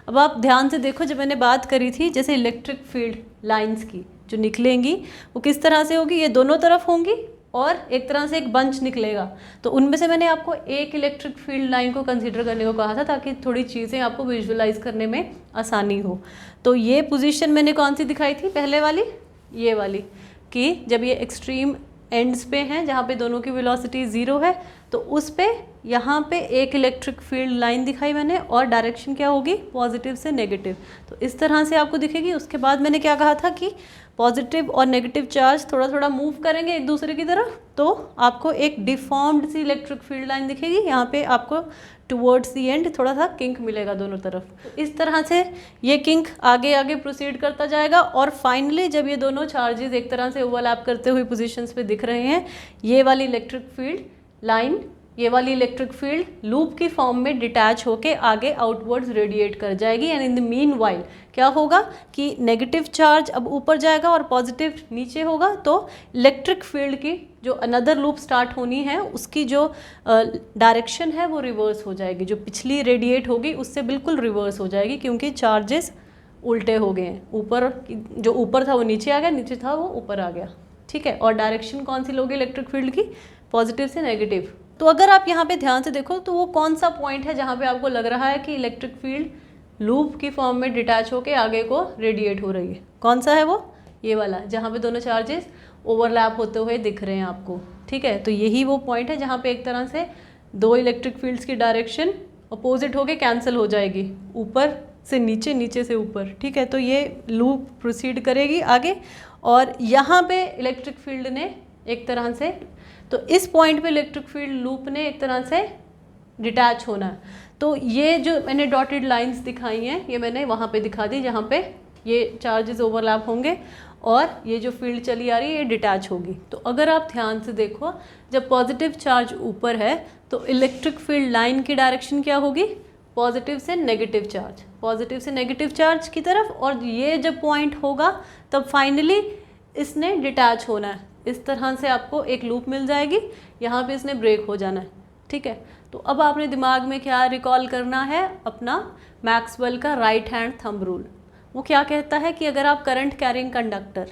अब आप ध्यान से देखो, जब मैंने बात करी थी जैसे इलेक्ट्रिक फील्ड लाइंस की जो निकलेंगी वो किस तरह से होगी, ये दोनों तरफ होंगी और एक तरह से एक बंच निकलेगा। तो उनमें से मैंने आपको एक इलेक्ट्रिक फील्ड लाइन को कंसीडर करने को कहा था ताकि थोड़ी चीज़ें आपको विजुअलाइज करने में आसानी हो। तो ये पोजीशन मैंने कौन सी दिखाई थी, पहले वाली, ये वाली, कि जब ये एक्सट्रीम एंड्स पे हैं जहाँ पे दोनों की वेलोसिटी 0 है, तो उस पे यहाँ पे एक इलेक्ट्रिक फील्ड लाइन दिखाई मैंने, और डायरेक्शन क्या होगी, पॉजिटिव से नेगेटिव। तो इस तरह से आपको दिखेगी। उसके बाद मैंने क्या कहा था कि पॉजिटिव और नेगेटिव चार्ज थोड़ा थोड़ा मूव करेंगे एक दूसरे की तरफ, तो आपको एक डिफॉर्म्ड सी इलेक्ट्रिक फील्ड लाइन दिखेगी। यहाँ पे आपको टुवर्ड्स दी एंड थोड़ा सा किंक मिलेगा दोनों तरफ। तो इस तरह से ये किंक आगे आगे प्रोसीड करता जाएगा और फाइनली जब ये दोनों चार्जेस एक तरह से ओवरलैप करते हुए पोजीशंस पे दिख रहे हैं, ये वाली इलेक्ट्रिक फील्ड लाइन, ये वाली इलेक्ट्रिक फील्ड लूप की फॉर्म में डिटैच होके आगे आउटवर्ड्स रेडिएट कर जाएगी। And in the mean while क्या होगा कि नेगेटिव चार्ज अब ऊपर जाएगा और पॉजिटिव नीचे होगा, तो इलेक्ट्रिक फील्ड की जो अनदर लूप स्टार्ट होनी है उसकी जो डायरेक्शन है वो रिवर्स हो जाएगी, जो पिछली रेडिएट होगी उससे बिल्कुल रिवर्स हो जाएगी, क्योंकि चार्जेस उल्टे हो गए हैं। ऊपर जो ऊपर था वो नीचे आ गया, नीचे था वो ऊपर आ गया, ठीक है। और डायरेक्शन कौन सी लोगे इलेक्ट्रिक फील्ड की, पॉजिटिव से नेगेटिव। तो अगर आप यहाँ पे ध्यान से देखो तो वो कौन सा पॉइंट है जहाँ पे आपको लग रहा है कि इलेक्ट्रिक फील्ड लूप की फॉर्म में डिटैच होके आगे को रेडिएट हो रही है, कौन सा है वो, ये वाला जहाँ पे दोनों चार्जेस ओवरलैप होते हुए दिख रहे हैं आपको, ठीक है। तो यही वो पॉइंट है जहाँ पे एक तरह से दो इलेक्ट्रिक फील्ड्स की डायरेक्शन अपोजिट होके कैंसिल हो जाएगी, ऊपर से नीचे, नीचे से ऊपर, ठीक है। तो ये लूप प्रोसीड करेगी आगे और यहाँ पे इलेक्ट्रिक फील्ड ने एक तरह से, तो इस पॉइंट पे इलेक्ट्रिक फील्ड लूप ने एक तरह से डिटैच होना है। तो ये जो मैंने डॉटेड लाइंस दिखाई हैं ये मैंने वहाँ पे दिखा दी जहाँ पे ये चार्जेस ओवरलैप होंगे और ये जो फील्ड चली आ रही है ये डिटैच होगी। तो अगर आप ध्यान से देखो, जब पॉजिटिव चार्ज ऊपर है तो इलेक्ट्रिक फील्ड लाइन की डायरेक्शन क्या होगी, पॉजिटिव से नेगेटिव चार्ज, पॉजिटिव से नेगेटिव चार्ज की तरफ। और ये जब पॉइंट होगा तब फाइनली इसने डिटैच होना है, इस तरह से आपको एक लूप मिल जाएगी, यहाँ पे इसने ब्रेक हो जाना है, ठीक है। तो अब आपने दिमाग में क्या रिकॉल करना है, अपना मैक्सवेल का राइट हैंड थंब रूल। वो क्या कहता है कि अगर आप करंट कैरिंग कंडक्टर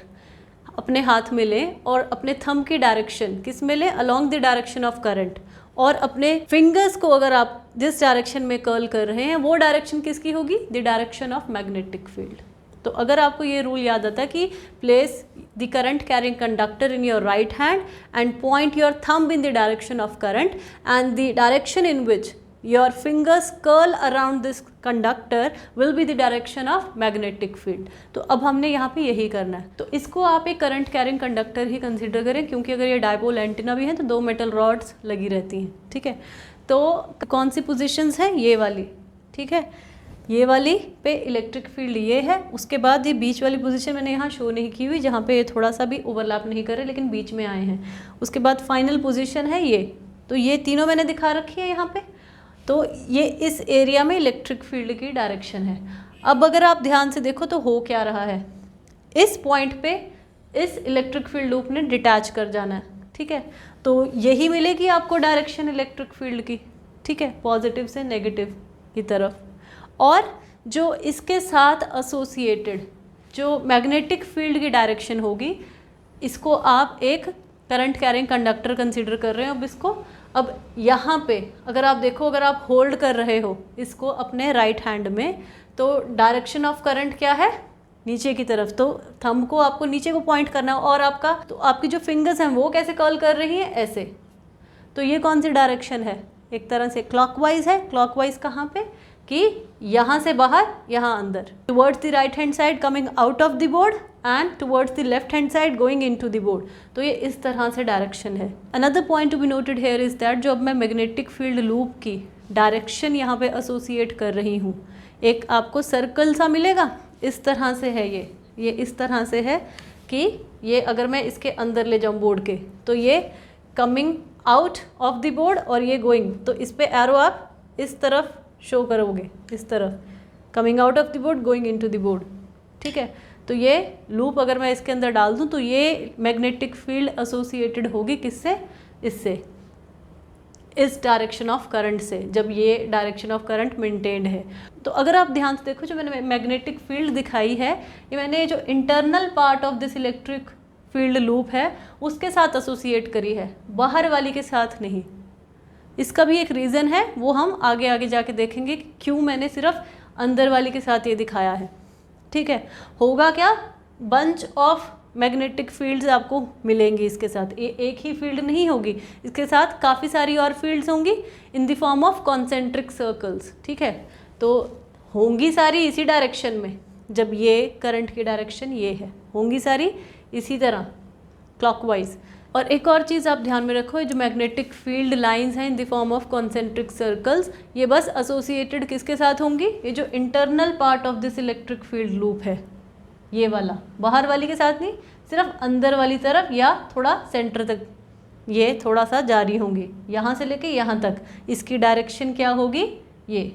अपने हाथ में लें और अपने थंब की डायरेक्शन किस में लें, along the direction of current, और अपने फिंगर्स को अगर आप जिस डायरेक्शन में कर्ल कर रहे हैं वो डायरेक्शन किसकी होगी, the direction of magnetic field. तो अगर आपको ये रूल याद आता है कि place the current carrying conductor in your right hand and point your thumb in the direction of current and the direction in which your fingers curl around this conductor will be the direction of magnetic field. तो अब हमने यहाँ पे यही करना है। तो इसको आप एक करंट कैरिंग कंडक्टर ही कंसिडर करें, क्योंकि अगर ये डायपोल एंटीना भी है तो दो मेटल रॉड्स लगी रहती हैं, ठीक है। तो कौन सी पोजिशंस है, ये वाली, ठीक है। ये वाली पे इलेक्ट्रिक फील्ड ये है, उसके बाद ये बीच वाली पोजीशन मैंने यहाँ शो नहीं की हुई जहाँ पे ये थोड़ा सा भी ओवरलैप नहीं कर रहे लेकिन बीच में आए हैं। उसके बाद फाइनल पोजीशन है ये, तो ये तीनों मैंने दिखा रखी है यहाँ पे। तो ये इस एरिया में इलेक्ट्रिक फील्ड की डायरेक्शन है। अब अगर आप ध्यान से देखो तो हो क्या रहा है, इस पॉइंट पे इस इलेक्ट्रिक फील्ड लूप ने डिटैच कर जाना है, ठीक है। तो यही मिलेगी आपको डायरेक्शन इलेक्ट्रिक फील्ड की, ठीक है, पॉजिटिव से नेगेटिव की तरफ। और जो इसके साथ एसोसिएटेड जो मैग्नेटिक फील्ड की डायरेक्शन होगी, इसको आप एक करंट कैरिंग कंडक्टर कंसीडर कर रहे हो। अब इसको, अब यहाँ पे अगर आप देखो, अगर आप होल्ड कर रहे हो इसको अपने राइट हैंड में, तो डायरेक्शन ऑफ करंट क्या है, नीचे की तरफ। तो थंब को आपको नीचे को पॉइंट करना है और आपका, तो आपकी जो फिंगर्स हैं वो कैसे कर्ल कर रही हैं, ऐसे। तो ये कौन सी डायरेक्शन है, एक तरह से क्लॉकवाइज है। क्लॉकवाइज कहाँ पे, कि यहाँ से बाहर, यहाँ अंदर, towards the right hand side coming out of the board and towards the left hand side going into the board. तो ये इस तरह से डायरेक्शन है। Another point to be noted here is that, जो अब मैं मैग्नेटिक फील्ड लूप की डायरेक्शन यहाँ पे एसोसिएट कर रही हूँ, एक आपको सर्कल सा मिलेगा, इस तरह से है ये इस तरह से है कि ये अगर मैं इसके अंदर ले जाऊँ बोर्ड के, तो ये coming out of the board और ये गोइंग, तो इस पे एरो आप इस तरफ शो करोगे, इस तरफ, coming out of the board going into the board, ठीक है। तो ये लूप अगर मैं इसके अंदर डाल दूं तो ये मैग्नेटिक फील्ड एसोसिएटेड होगी किससे, इससे, इस डायरेक्शन ऑफ करंट से, जब ये डायरेक्शन ऑफ करंट मेंटेन्ड है। तो अगर आप ध्यान से देखो, जो मैंने मैग्नेटिक फील्ड दिखाई है, ये मैंने जो internal part of this electric field loop है उसके साथ एसोसिएट करी है, बाहर वाली के साथ नहीं। इसका भी एक रीज़न है, वो हम आगे आगे जाके देखेंगे कि क्यों मैंने सिर्फ अंदर वाली के साथ ये दिखाया है, ठीक है। होगा क्या, बंच ऑफ मैग्नेटिक फील्ड्स आपको मिलेंगी इसके साथ, ये एक ही फील्ड नहीं होगी, इसके साथ काफ़ी सारी और फील्ड्स होंगी इन the form of concentric circles, ठीक है। तो होंगी सारी इसी डायरेक्शन में, जब ये करंट की डायरेक्शन ये है, होंगी सारी इसी तरह क्लॉकवाइज। और एक और चीज़ आप ध्यान में रखो, जो मैग्नेटिक फील्ड लाइंस हैं इन the form of concentric circles, ये बस एसोसिएटेड किसके साथ होंगी, ये जो internal part of this electric field loop है ये वाला, बाहर वाली के साथ नहीं, सिर्फ अंदर वाली तरफ या थोड़ा सेंटर तक ये थोड़ा सा जारी होंगी, यहाँ से लेके यहाँ तक इसकी डायरेक्शन क्या होगी, ये।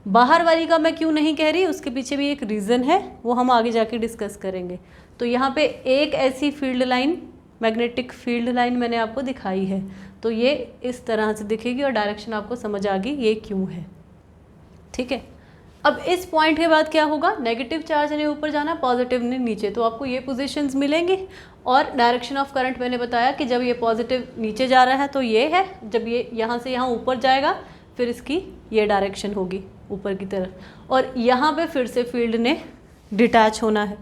बाहर वाली का मैं क्यों नहीं कह रही, उसके पीछे भी एक रीज़न है, वो हम आगे जाके डिस्कस करेंगे। तो यहाँ पे एक ऐसी field line, magnetic field line मैंने आपको दिखाई है, तो ये इस तरह से दिखेगी और डायरेक्शन आपको समझ आ गई ये क्यों है, ठीक है। अब इस पॉइंट के बाद क्या होगा, नेगेटिव चार्ज ने ऊपर जाना, पॉजिटिव ने नीचे, तो आपको ये पोजीशंस मिलेंगे। और डायरेक्शन ऑफ करंट मैंने बताया कि जब ये पॉजिटिव नीचे जा रहा है तो ये है, जब ये यहाँ से यहाँ ऊपर जाएगा फिर इसकी ये डायरेक्शन होगी ऊपर की तरफ, और यहाँ पे फिर से फील्ड ने डिटैच होना है,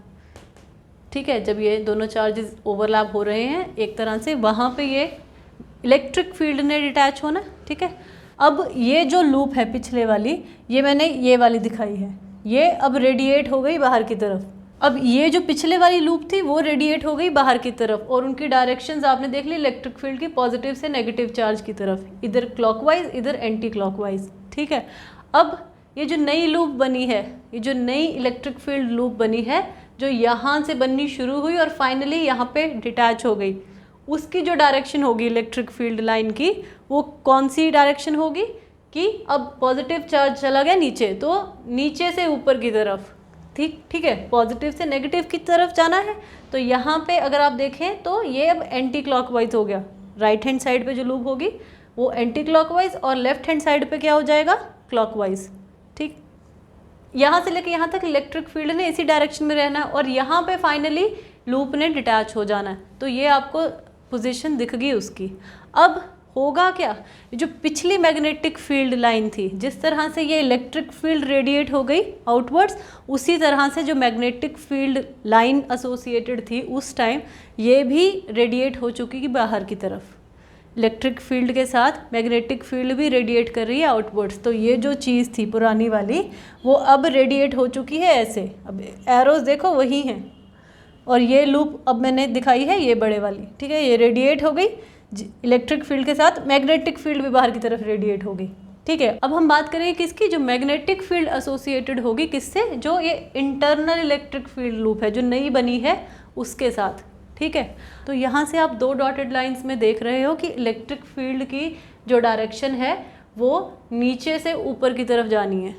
ठीक है। जब ये दोनों चार्जेस ओवरलैप हो रहे हैं एक तरह से, वहाँ पे ये इलेक्ट्रिक फील्ड ने डिटैच होना, ठीक है। अब ये जो लूप है पिछले वाली, ये मैंने ये वाली दिखाई है, ये अब रेडिएट हो गई बाहर की तरफ। अब ये जो पिछले वाली लूप थी वो रेडिएट हो गई बाहर की तरफ, और उनकी डायरेक्शंस आपने देख ली इलेक्ट्रिक फील्ड की, पॉजिटिव से नेगेटिव चार्ज की तरफ, इधर क्लॉकवाइज इधर एंटी क्लॉकवाइज, ठीक है। अब ये जो नई लूप बनी है, ये जो नई इलेक्ट्रिक फील्ड लूप बनी है, जो यहाँ से बननी शुरू हुई और फाइनली यहाँ पे डिटैच हो गई, उसकी जो डायरेक्शन होगी इलेक्ट्रिक फील्ड लाइन की, वो कौन सी डायरेक्शन होगी कि अब पॉजिटिव चार्ज चला गया नीचे, तो नीचे से ऊपर की तरफ, ठीक है, पॉजिटिव से नेगेटिव की तरफ जाना है। तो यहाँ पे अगर आप देखें तो ये अब एंटी क्लॉकवाइज हो गया, राइट हैंड साइड पे जो लूप होगी वो एंटी क्लॉकवाइज, और लेफ्ट हैंड साइड पे क्या हो जाएगा, क्लॉकवाइज, ठीक। यहाँ से लेके यहाँ तक इलेक्ट्रिक फील्ड ने इसी डायरेक्शन में रहना है, और यहाँ पे फाइनली लूप ने डिटैच हो जाना है। तो ये आपको पोजीशन दिख गई उसकी। अब होगा क्या, जो पिछली मैग्नेटिक फील्ड लाइन थी, जिस तरह से ये इलेक्ट्रिक फील्ड रेडिएट हो गई आउटवर्ड्स, उसी तरह से जो मैग्नेटिक फील्ड लाइन एसोसिएटेड थी उस टाइम, ये भी रेडिएट हो चुकी कि बाहर की तरफ, इलेक्ट्रिक फील्ड के साथ मैग्नेटिक फील्ड भी रेडिएट कर रही है आउटवर्ड्स। तो ये जो चीज़ थी पुरानी वाली, वो अब रेडिएट हो चुकी है ऐसे, अब एरोज देखो वही हैं, और ये लूप अब मैंने दिखाई है ये बड़े वाली, ठीक है, ये रेडिएट हो गई इलेक्ट्रिक फील्ड के साथ, मैग्नेटिक फील्ड भी बाहर की तरफ रेडिएट हो गई, ठीक है। अब हम बात करेंगे किसकी, जो मैग्नेटिक फील्ड एसोसिएटेड होगी किससे, जो ये इंटरनल इलेक्ट्रिक फील्ड लूप है जो नई बनी है उसके साथ, ठीक है। तो यहाँ से आप दो डॉटेड लाइंस में देख रहे हो कि इलेक्ट्रिक फील्ड की जो डायरेक्शन है वो नीचे से ऊपर की तरफ जानी है,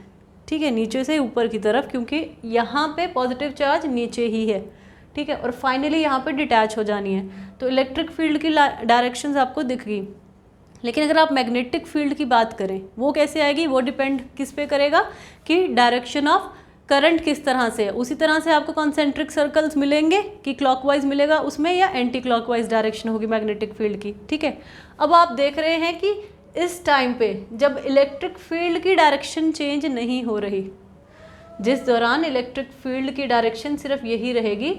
ठीक है, नीचे से ऊपर की तरफ, क्योंकि यहाँ पे पॉजिटिव चार्ज नीचे ही है, ठीक है, और फाइनली यहाँ पे डिटैच हो जानी है। तो इलेक्ट्रिक फील्ड की डायरेक्शंस आपको दिख गई। लेकिन अगर आप मैग्नेटिक फील्ड की बात करें, वो कैसे आएगी, वो डिपेंड किस पे करेगा कि डायरेक्शन ऑफ करंट किस तरह से है। उसी तरह से आपको कॉन्सेंट्रिक सर्कल्स मिलेंगे कि क्लॉकवाइज मिलेगा उसमें, या एंटी क्लॉकवाइज डायरेक्शन होगी मैग्नेटिक फील्ड की, ठीक है। अब आप देख रहे हैं कि इस टाइम पे जब इलेक्ट्रिक फील्ड की डायरेक्शन चेंज नहीं हो रही, जिस दौरान इलेक्ट्रिक फील्ड की डायरेक्शन सिर्फ यही रहेगी,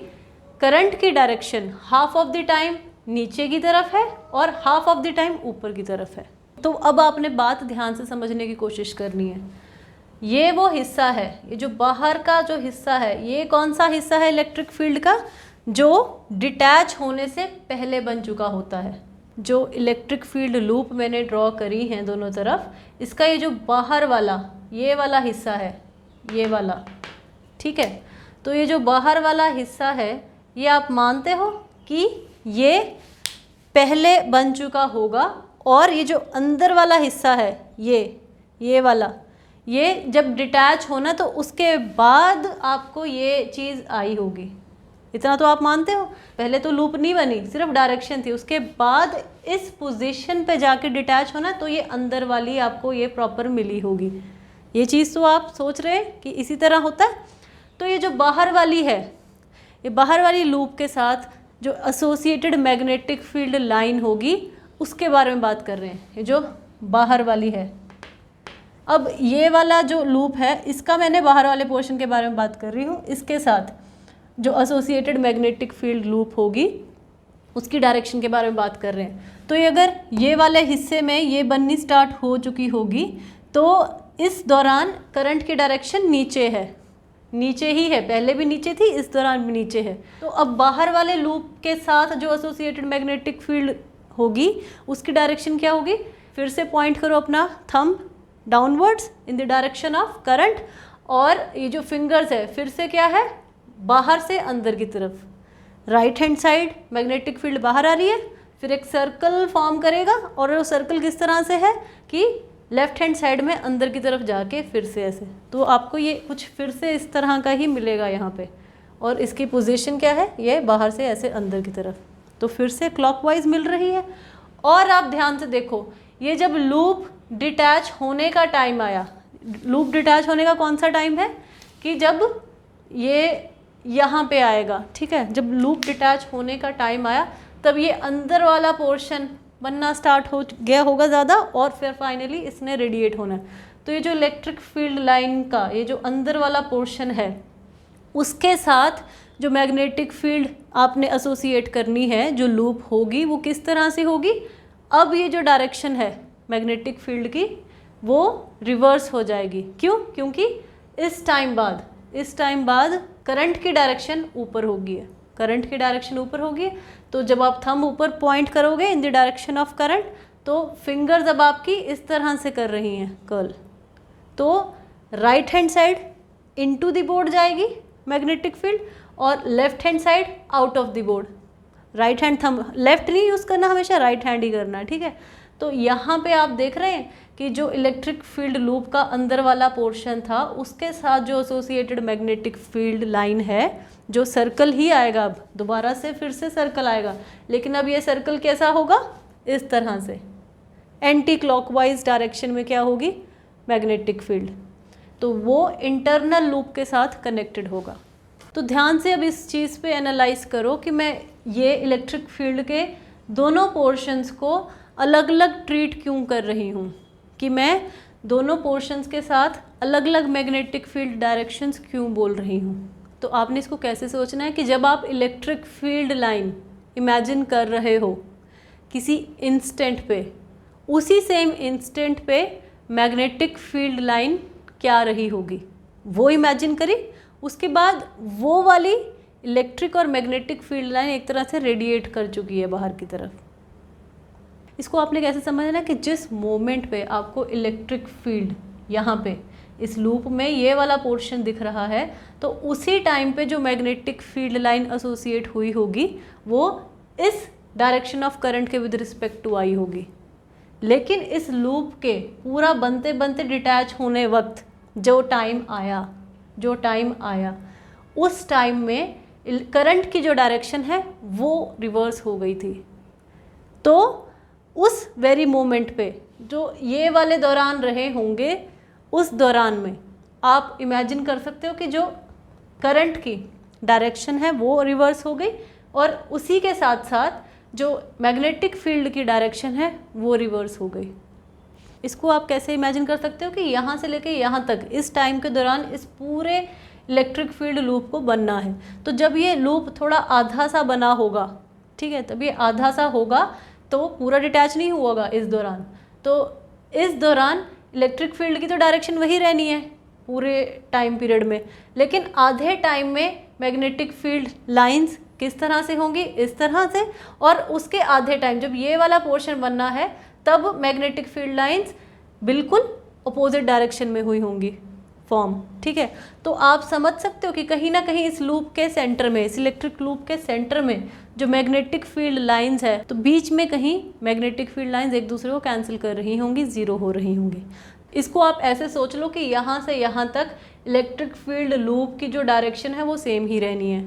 करंट की direction half of the time नीचे की तरफ है और हाफ ऑफ द टाइम ऊपर की तरफ है। तो अब आपने बात ध्यान से समझने की कोशिश करनी है। ये वो हिस्सा है, ये जो बाहर का जो हिस्सा है, ये कौन सा हिस्सा है इलेक्ट्रिक फील्ड का, जो डिटैच होने से पहले बन चुका होता है। जो इलेक्ट्रिक फील्ड लूप मैंने ड्रॉ करी हैं दोनों तरफ, इसका ये जो बाहर वाला ये वाला हिस्सा है, ये वाला, ठीक है। तो ये जो बाहर वाला हिस्सा है, ये आप मानते हो कि ये पहले बन चुका होगा, और ये जो अंदर वाला हिस्सा है ये वाला, ये जब डिटैच होना तो उसके बाद आपको ये चीज़ आई होगी, इतना तो आप मानते हो। पहले तो लूप नहीं बनी, सिर्फ डायरेक्शन थी, उसके बाद इस पोजीशन पे जाके डिटैच होना, तो ये अंदर वाली आपको ये प्रॉपर मिली होगी। ये चीज़ तो आप सोच रहे हैं कि इसी तरह होता है। तो ये जो बाहर वाली है, ये बाहर वाली लूप के साथ जो एसोसिएटेड मैग्नेटिक फील्ड लाइन होगी उसके बारे में बात कर रहे हैं, ये जो बाहर वाली है। अब ये वाला जो लूप है, इसका मैंने बाहर वाले पोर्शन के बारे में बात कर रही हूँ, इसके साथ जो एसोसिएटेड मैग्नेटिक फील्ड लूप होगी उसकी डायरेक्शन के बारे में बात कर रहे हैं। तो ये अगर ये वाले हिस्से में ये बननी स्टार्ट हो चुकी होगी, तो इस दौरान करंट की डायरेक्शन नीचे है, नीचे ही है, पहले भी नीचे थी, इस दौरान भी नीचे है। तो अब बाहर वाले लूप के साथ जो एसोसिएटेड मैग्नेटिक फील्ड होगी उसकी डायरेक्शन क्या होगी? फिर से पॉइंट करो अपना thumb downwards in the direction of current, और ये जो फिंगर्स है फिर से क्या है? बाहर से अंदर की तरफ। Right hand side magnetic field बाहर आ रही है, फिर एक सर्कल फॉर्म करेगा, और वो सर्कल किस तरह से है कि लेफ्ट हैंड साइड में अंदर की तरफ जाके फिर से ऐसे। तो आपको ये कुछ फिर से इस तरह का ही मिलेगा यहाँ पे, और इसकी पोजीशन क्या है? ये बाहर से ऐसे अंदर की तरफ। तो फिर से क्लॉकवाइज मिल रही है। और आप ध्यान से देखो, ये जब लूप डिटैच होने का टाइम आया, लूप डिटैच होने का कौन सा टाइम है? कि जब ये यहाँ पे आएगा, ठीक है, जब लूप डिटैच होने का टाइम आया तब ये अंदर वाला पोर्शन बनना स्टार्ट हो गया होगा ज़्यादा, और फिर फाइनली इसने रेडिएट होना है। तो ये जो इलेक्ट्रिक फील्ड लाइन का ये जो अंदर वाला पोर्शन है उसके साथ जो मैग्नेटिक फील्ड आपने एसोसिएट करनी है, जो लूप होगी वो किस तरह से होगी? अब ये जो डायरेक्शन है मैग्नेटिक फील्ड की वो रिवर्स हो जाएगी। क्यों? क्योंकि इस टाइम बाद करंट की डायरेक्शन ऊपर होगी, करंट की डायरेक्शन ऊपर होगी। तो जब आप थंब ऊपर पॉइंट करोगे in the direction of current, तो फिंगर्स अब आपकी इस तरह से कर रही हैं कर्ल, तो right hand side into the board जाएगी मैग्नेटिक फील्ड, और left hand side out of the board. Right hand thumb, left नहीं यूज़ करना, हमेशा राइट हैंड ही करना है, ठीक है। तो यहाँ पे आप देख रहे हैं कि जो इलेक्ट्रिक फील्ड लूप का अंदर वाला पोर्शन था उसके साथ जो एसोसिएटेड मैग्नेटिक फील्ड लाइन है, जो सर्कल ही आएगा, अब दोबारा से फिर से सर्कल आएगा, लेकिन अब ये सर्कल कैसा होगा? इस तरह से एंटी क्लॉकवाइज डायरेक्शन में क्या होगी? Magnetic field. तो वो इंटरनल लूप के साथ कनेक्टेड होगा। तो ध्यान से अब इस चीज़ पे एनालाइज करो कि मैं ये इलेक्ट्रिक फील्ड के दोनों पोर्शंस को अलग अलग ट्रीट क्यों कर रही हूँ, कि मैं दोनों पोर्शंस के साथ अलग अलग मैग्नेटिक फील्ड डायरेक्शंस क्यों बोल रही हूँ। तो आपने इसको कैसे सोचना है कि जब आप इलेक्ट्रिक फील्ड लाइन इमेजिन कर रहे हो किसी इंस्टेंट पे, उसी सेम इंस्टेंट पे मैग्नेटिक फील्ड लाइन क्या रही होगी वो इमेजिन करी, उसके बाद वो वाली इलेक्ट्रिक और मैग्नेटिक फील्ड लाइन एक तरह से रेडिएट कर चुकी है बाहर की तरफ। इसको आपने कैसे समझना कि जिस मोमेंट पे आपको इलेक्ट्रिक फील्ड यहाँ पे इस लूप में ये वाला पोर्शन दिख रहा है, तो उसी टाइम पे जो मैग्नेटिक फील्ड लाइन एसोसिएट हुई होगी वो इस डायरेक्शन ऑफ करंट के विद रिस्पेक्ट टू आई होगी। लेकिन इस लूप के पूरा बनते बनते डिटैच होने वक्त जो टाइम आया उस टाइम में करंट की जो डायरेक्शन है वो रिवर्स हो गई थी। तो उस वेरी मोमेंट पे जो ये वाले दौरान रहे होंगे, उस दौरान में आप इमेजिन कर सकते हो कि जो करंट की डायरेक्शन है वो रिवर्स हो गई, और उसी के साथ साथ जो मैग्नेटिक फील्ड की डायरेक्शन है वो रिवर्स हो गई। इसको आप कैसे इमेजिन कर सकते हो कि यहाँ से लेके यहाँ तक इस टाइम के दौरान इस पूरे इलेक्ट्रिक फील्ड लूप को बनना है। तो जब ये लूप थोड़ा आधा सा बना होगा, ठीक है, तब ये आधा सा होगा तो पूरा डिटैच नहीं हुआ होगा इस दौरान। तो इस दौरान इलेक्ट्रिक फील्ड की तो डायरेक्शन वही रहनी है पूरे टाइम पीरियड में, लेकिन आधे टाइम में मैग्नेटिक फील्ड लाइंस किस तरह से होंगी? इस तरह से। और उसके आधे टाइम जब ये वाला पोर्शन बनना है तब मैग्नेटिक फील्ड लाइंस बिल्कुल अपोजिट डायरेक्शन में हुई होंगी फॉर्म, ठीक है। तो आप समझ सकते हो कि कहीं ना कहीं इस लूप के सेंटर में, इस इलेक्ट्रिक लूप के सेंटर में जो मैग्नेटिक फील्ड लाइंस है, तो बीच में कहीं मैग्नेटिक फील्ड लाइंस एक दूसरे को कैंसिल कर रही होंगी, ज़ीरो हो रही होंगी। इसको आप ऐसे सोच लो कि यहाँ से यहाँ तक इलेक्ट्रिक फील्ड लूप की जो डायरेक्शन है वो सेम ही रहनी है।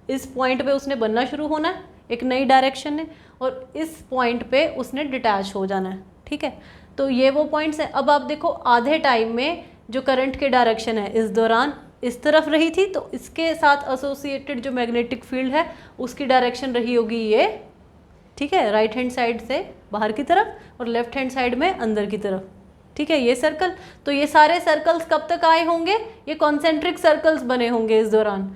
इस पॉइंट पे उसने बनना शुरू होना है एक नई डायरेक्शन है, और इस पॉइंट पे उसने डिटैच हो जाना है, ठीक है। तो ये वो पॉइंट्स हैं। अब आप देखो आधे टाइम में जो करंट की डायरेक्शन है इस दौरान इस तरफ रही थी, तो इसके साथ एसोसिएटेड जो मैग्नेटिक फील्ड है उसकी डायरेक्शन रही होगी ये, ठीक है, राइट हैंड साइड से बाहर की तरफ और लेफ्ट हैंड साइड में अंदर की तरफ, ठीक है, ये सर्कल। तो ये सारे सर्कल्स कब तक आए होंगे? ये कॉन्सेंट्रिक सर्कल्स बने होंगे इस दौरान।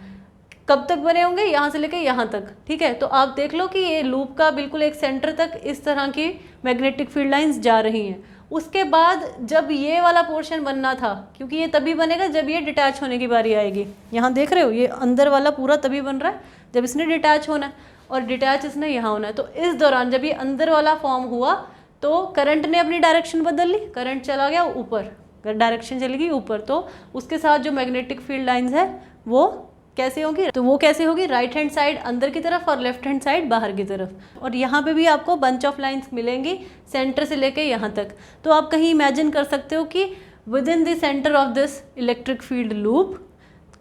कब तक बने होंगे? यहाँ से लेकर यहाँ तक, ठीक है। तो आप देख लो कि ये लूप का बिल्कुल एक सेंटर तक इस तरह की मैग्नेटिक फील्ड लाइंस जा रही हैं, उसके बाद जब ये वाला पोर्शन बनना था, क्योंकि ये तभी बनेगा जब ये डिटैच होने की बारी आएगी। यहाँ देख रहे हो ये अंदर वाला पूरा तभी बन रहा है जब इसने डिटैच होना है, और डिटैच इसने यहाँ होना है। तो इस दौरान जब ये अंदर वाला फॉर्म हुआ तो करंट ने अपनी डायरेक्शन बदल ली, करंट चला गया ऊपर, डायरेक्शन चली गई ऊपर, तो उसके साथ जो मैग्नेटिक फील्ड लाइंस है वो कैसे होगी, तो वो कैसे होगी, राइट हैंड साइड अंदर की तरफ और लेफ्ट हैंड साइड बाहर की तरफ। और यहाँ पे भी आपको बंच ऑफ लाइंस मिलेंगी सेंटर से लेके यहाँ तक। तो आप कहीं इमेजिन कर सकते हो कि with in the centre of this electric field loop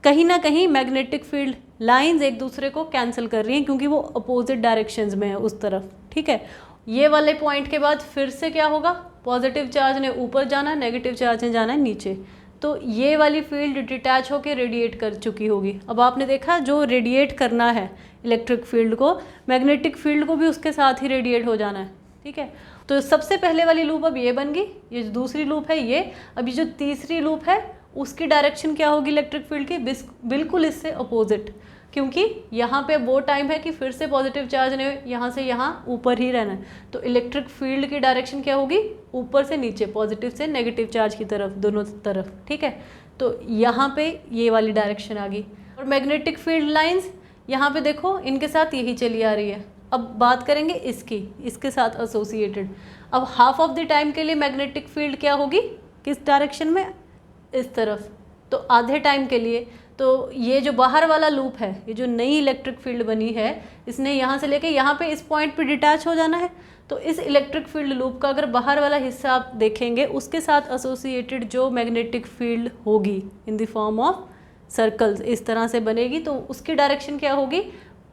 कहीं ना कहीं मैग्नेटिक फील्ड लाइंस एक दूसरे को कैंसिल कर रही हैं, क्योंकि वो अपोजिट डायरेक्शंस में है उस तरफ। ठीक है, ये वाले पॉइंट के बाद फिर से क्या होगा, पॉजिटिव चार्ज ने ऊपर जाना है, नेगेटिव चार्ज ने जाना है नीचे। तो ये वाली फील्ड डिटैच होकर रेडिएट कर चुकी होगी। अब आपने देखा जो रेडिएट करना है इलेक्ट्रिक फील्ड को, मैग्नेटिक फील्ड को भी उसके साथ ही रेडिएट हो जाना है। ठीक है, तो सबसे पहले वाली लूप अब ये बन गई, ये जो दूसरी लूप है ये। अभी जो तीसरी लूप है उसकी डायरेक्शन क्या होगी इलेक्ट्रिक फील्ड की, बिल्कुल इससे अपोजिट, क्योंकि यहाँ पे वो टाइम है कि फिर से पॉजिटिव चार्ज ने यहाँ से यहाँ ऊपर ही रहना है। तो इलेक्ट्रिक फील्ड की डायरेक्शन क्या होगी, ऊपर से नीचे, पॉजिटिव से नेगेटिव चार्ज की तरफ, दोनों तरफ। ठीक है, तो यहाँ पे ये वाली डायरेक्शन आ गई। और मैग्नेटिक फील्ड लाइंस यहाँ पे देखो इनके साथ यही चली आ रही है। अब बात करेंगे इसके साथ एसोसिएटेड। अब हाफ ऑफ द टाइम के लिए मैग्नेटिक फील्ड क्या होगी, किस डायरेक्शन में, इस तरफ। तो आधे टाइम के लिए तो ये जो बाहर वाला लूप है, ये जो नई इलेक्ट्रिक फील्ड बनी है, इसने यहाँ से लेके यहाँ पे इस पॉइंट पे डिटैच हो जाना है। तो इस इलेक्ट्रिक फील्ड लूप का अगर बाहर वाला हिस्सा आप देखेंगे, उसके साथ एसोसिएटेड जो मैग्नेटिक फील्ड होगी इन द फॉर्म ऑफ सर्कल्स इस तरह से बनेगी। तो उसकी डायरेक्शन क्या होगी,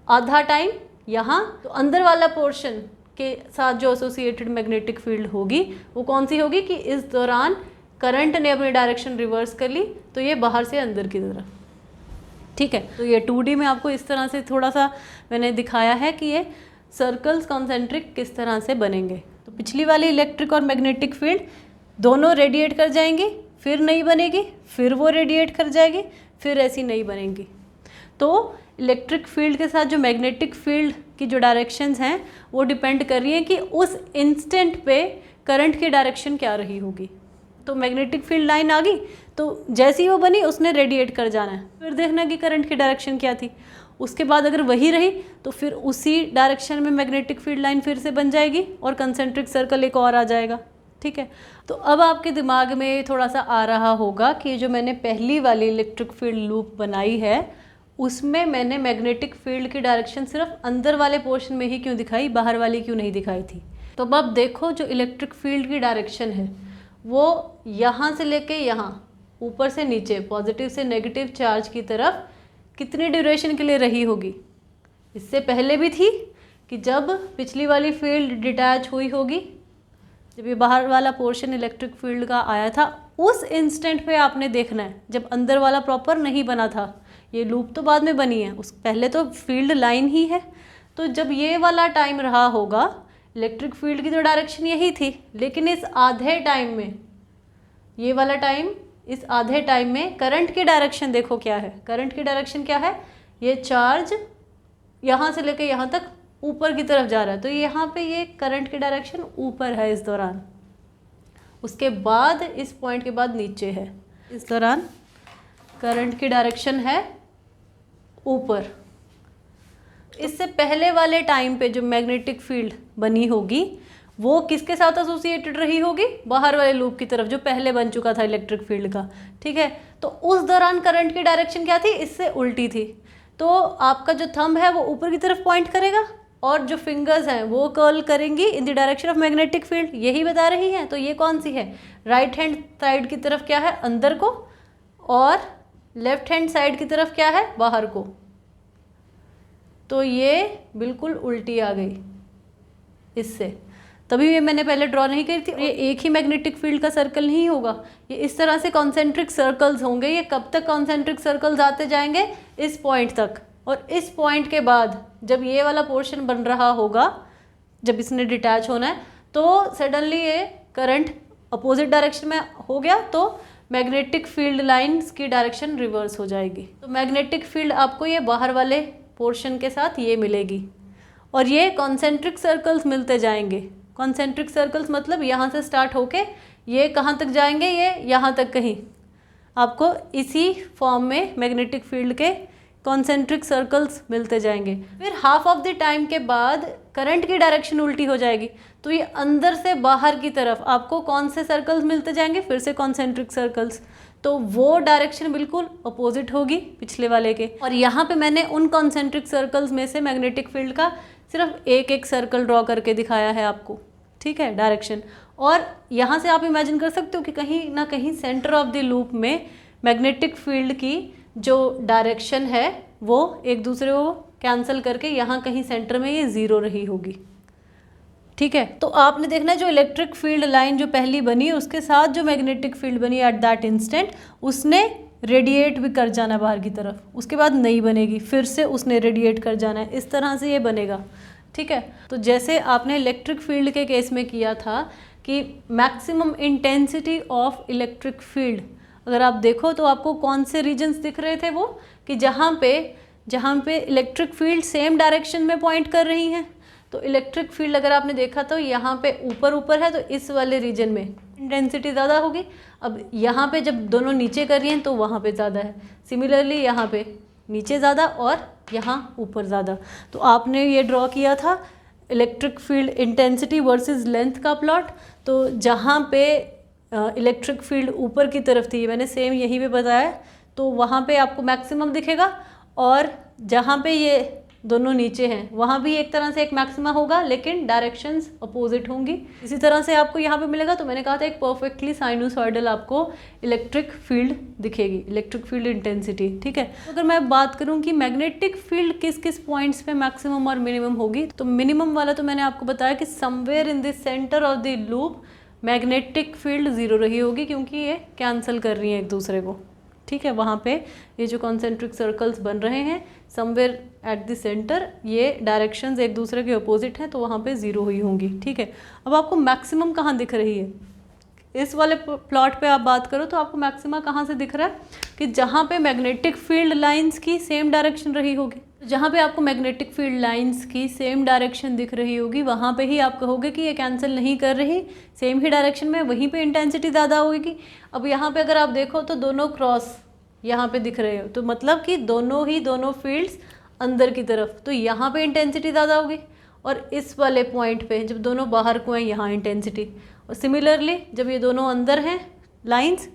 आधा टाइम यहाँ, तो अंदर वाला पोर्शन के साथ जो एसोसिएटेड मैग्नेटिक फील्ड होगी वो कौन सी होगी कि इस दौरान करंट ने अपनी डायरेक्शन रिवर्स कर ली, तो ये बाहर से अंदर की तरफ। ठीक है, तो ये 2D में आपको इस तरह से थोड़ा सा मैंने दिखाया है कि ये सर्कल्स कॉन्सेंट्रिक किस तरह से बनेंगे। तो पिछली वाली इलेक्ट्रिक और मैग्नेटिक फील्ड दोनों रेडिएट कर जाएंगी, फिर नई बनेगी, फिर वो रेडिएट कर जाएगी, फिर ऐसी नई बनेंगी। तो इलेक्ट्रिक फील्ड के साथ जो मैग्नेटिक फील्ड की जो डायरेक्शंस हैं वो डिपेंड कर रही है कि उस इंस्टेंट पे करंट की डायरेक्शन क्या रही होगी। तो मैग्नेटिक फील्ड लाइन आ गई, तो जैसी वो बनी उसने रेडिएट कर जाना है, फिर देखना कि करंट की डायरेक्शन क्या थी। उसके बाद अगर वही रही तो फिर उसी डायरेक्शन में मैग्नेटिक फील्ड लाइन फिर से बन जाएगी और कंसेंट्रिक सर्कल एक और आ जाएगा। ठीक है, तो अब आपके दिमाग में थोड़ा सा आ रहा होगा कि जो मैंने पहली वाली इलेक्ट्रिक फील्ड लूप बनाई है उसमें मैंने मैग्नेटिक फील्ड की डायरेक्शन सिर्फ अंदर वाले पोर्शन में ही क्यों दिखाई, बाहर वाली क्यों नहीं दिखाई थी। तो अब देखो जो इलेक्ट्रिक फील्ड की डायरेक्शन है वो यहाँ से लेके यहाँ ऊपर से नीचे, पॉजिटिव से नेगेटिव चार्ज की तरफ कितनी ड्यूरेशन के लिए रही होगी। इससे पहले भी थी कि जब पिछली वाली फील्ड डिटैच हुई होगी, जब ये बाहर वाला पोर्शन इलेक्ट्रिक फील्ड का आया था, उस इंस्टेंट पे आपने देखना है जब अंदर वाला प्रॉपर नहीं बना था। ये लूप तो बाद में बनी है, उस पहले तो फील्ड लाइन ही है। तो जब ये वाला टाइम रहा होगा, इलेक्ट्रिक फील्ड की तो डायरेक्शन यही थी, लेकिन इस आधे टाइम में, ये वाला टाइम, इस आधे टाइम में करंट की डायरेक्शन देखो क्या है। करंट की डायरेक्शन क्या है, ये चार्ज यहाँ से लेके यहाँ तक ऊपर की तरफ जा रहा है, तो यहाँ पे ये करंट की डायरेक्शन ऊपर है इस दौरान। उसके बाद इस पॉइंट के बाद नीचे है, इस दौरान करंट की डायरेक्शन है ऊपर। इससे पहले वाले टाइम पे जो मैग्नेटिक फील्ड बनी होगी वो किसके साथ एसोसिएटेड रही होगी, बाहर वाले लूप की तरफ जो पहले बन चुका था इलेक्ट्रिक फील्ड का। ठीक है, तो उस दौरान करंट की डायरेक्शन क्या थी, इससे उल्टी थी। तो आपका जो थंब है वो ऊपर की तरफ पॉइंट करेगा और जो फिंगर्स हैं वो कर्ल करेंगी in the direction of magnetic field, यही बता रही हैं। तो ये कौन सी है, राइट हैंड साइड की तरफ क्या है, अंदर को, और लेफ्ट हैंड साइड की तरफ क्या है, बाहर को। तो ये बिल्कुल उल्टी आ गई इससे, तभी ये मैंने पहले ड्रॉ नहीं करी थी। ये एक ही मैग्नेटिक फील्ड का सर्कल नहीं होगा, ये इस तरह से कॉन्सेंट्रिक सर्कल्स होंगे। ये कब तक कॉन्सेंट्रिक सर्कल्स आते जाएंगे, इस पॉइंट तक। और इस पॉइंट के बाद जब ये वाला पोर्शन बन रहा होगा, जब इसने डिटैच होना है, तो सडनली ये करंट अपोजिट डायरेक्शन में हो गया, तो मैग्नेटिक फील्ड लाइंस की डायरेक्शन रिवर्स हो जाएगी। तो मैग्नेटिक फील्ड आपको ये बाहर वाले पोर्शन के साथ ये मिलेगी और ये कॉन्सेंट्रिक सर्कल्स मिलते जाएंगे। कॉन्सेंट्रिक सर्कल्स मतलब यहाँ से स्टार्ट होके ये कहाँ तक जाएंगे, ये यहाँ तक कहीं आपको इसी फॉर्म में मैग्नेटिक फील्ड के कॉन्सेंट्रिक सर्कल्स मिलते जाएंगे। फिर हाफ ऑफ द टाइम के बाद करंट की डायरेक्शन उल्टी हो जाएगी, तो ये अंदर से बाहर की तरफ आपको कौन से सर्कल्स मिलते जाएंगे, फिर से कॉन्सेंट्रिक सर्कल्स, तो वो डायरेक्शन बिल्कुल अपोजिट होगी पिछले वाले के। और यहाँ पे मैंने उन कॉन्सेंट्रिक सर्कल्स में से मैग्नेटिक फील्ड का सिर्फ एक एक सर्कल ड्रॉ करके दिखाया है आपको, ठीक है, डायरेक्शन। और यहाँ से आप इमेजिन कर सकते हो कि कहीं ना कहीं सेंटर ऑफ द लूप में मैग्नेटिक फील्ड की जो डायरेक्शन है वो एक दूसरे को कैंसिल करके यहाँ कहीं सेंटर में ये ज़ीरो रही होगी, ठीक है। तो आपने देखना है जो इलेक्ट्रिक फील्ड लाइन जो पहली बनी उसके साथ जो मैग्नेटिक फील्ड बनी एट दैट इंस्टेंट, उसने रेडिएट भी कर जाना बाहर की तरफ, उसके बाद नहीं बनेगी, फिर से उसने रेडिएट कर जाना है, इस तरह से ये बनेगा, ठीक है। तो जैसे आपने इलेक्ट्रिक फील्ड के केस में किया था कि maximum intensity of electric field, अगर आप देखो तो आपको कौन से रीजन्स दिख रहे थे, वो कि जहाँ पे इलेक्ट्रिक फील्ड सेम डायरेक्शन में पॉइंट कर रही हैं। तो इलेक्ट्रिक फील्ड अगर आपने देखा तो यहाँ पे ऊपर है, तो इस वाले रीजन में इंटेंसिटी ज़्यादा होगी। अब यहाँ पे जब दोनों नीचे कर रही हैं तो वहाँ पे ज़्यादा है, सिमिलरली यहाँ पे नीचे ज़्यादा और यहाँ ऊपर ज़्यादा। तो आपने ये ड्रॉ किया था electric field intensity versus length का प्लॉट। तो जहाँ पे इलेक्ट्रिक फील्ड ऊपर की तरफ थी, मैंने सेम यहीं पे बताया, तो वहाँ पे आपको मैक्सिमम दिखेगा, और जहाँ पे ये दोनों नीचे हैं वहाँ भी एक तरह से एक मैक्सिमा होगा, लेकिन डायरेक्शंस अपोजिट होंगी। इसी तरह से आपको यहाँ पे मिलेगा। तो मैंने कहा था एक परफेक्टली साइनोसॉइडल आपको इलेक्ट्रिक फील्ड दिखेगी, इलेक्ट्रिक फील्ड इंटेंसिटी, ठीक है। तो अगर मैं बात करूँ कि मैग्नेटिक फील्ड किस किस पॉइंट्स पे मैक्सिमम और मिनिमम होगी, तो मिनिमम वाला तो मैंने आपको बताया कि somewhere in the centre of the loop magnetic field zero रही होगी, क्योंकि ये कैंसिल कर रही हैं एक दूसरे को, ठीक है। वहाँ पे ये जो कॉन्सेंट्रिक सर्कल्स बन रहे हैं समवेयर एट द सेंटर, ये डायरेक्शंस एक दूसरे के अपोजिट हैं, तो वहाँ पे ज़ीरो हुई होंगी, ठीक है। अब आपको मैक्सिमम कहाँ दिख रही है, इस वाले प्लॉट पे आप बात करो तो आपको मैक्सिमा कहाँ से दिख रहा है कि जहाँ पे मैग्नेटिक फील्ड लाइंस की सेम डायरेक्शन रही होगी। जहाँ पे आपको मैग्नेटिक फील्ड लाइंस की सेम डायरेक्शन दिख रही होगी वहाँ पे ही आप कहोगे कि ये कैंसिल नहीं कर रही, सेम ही डायरेक्शन में, वहीं पे इंटेंसिटी ज़्यादा होगी। अब यहाँ पे अगर आप देखो तो दोनों क्रॉस यहाँ पे दिख रहे हो, तो मतलब कि दोनों फील्ड्स अंदर की तरफ, तो यहाँ पे इंटेंसिटी ज़्यादा होगी, और इस वाले पॉइंट पे जब दोनों बाहर को हैं यहाँ इंटेंसिटी, और सिमिलरली जब ये दोनों अंदर हैं लाइंस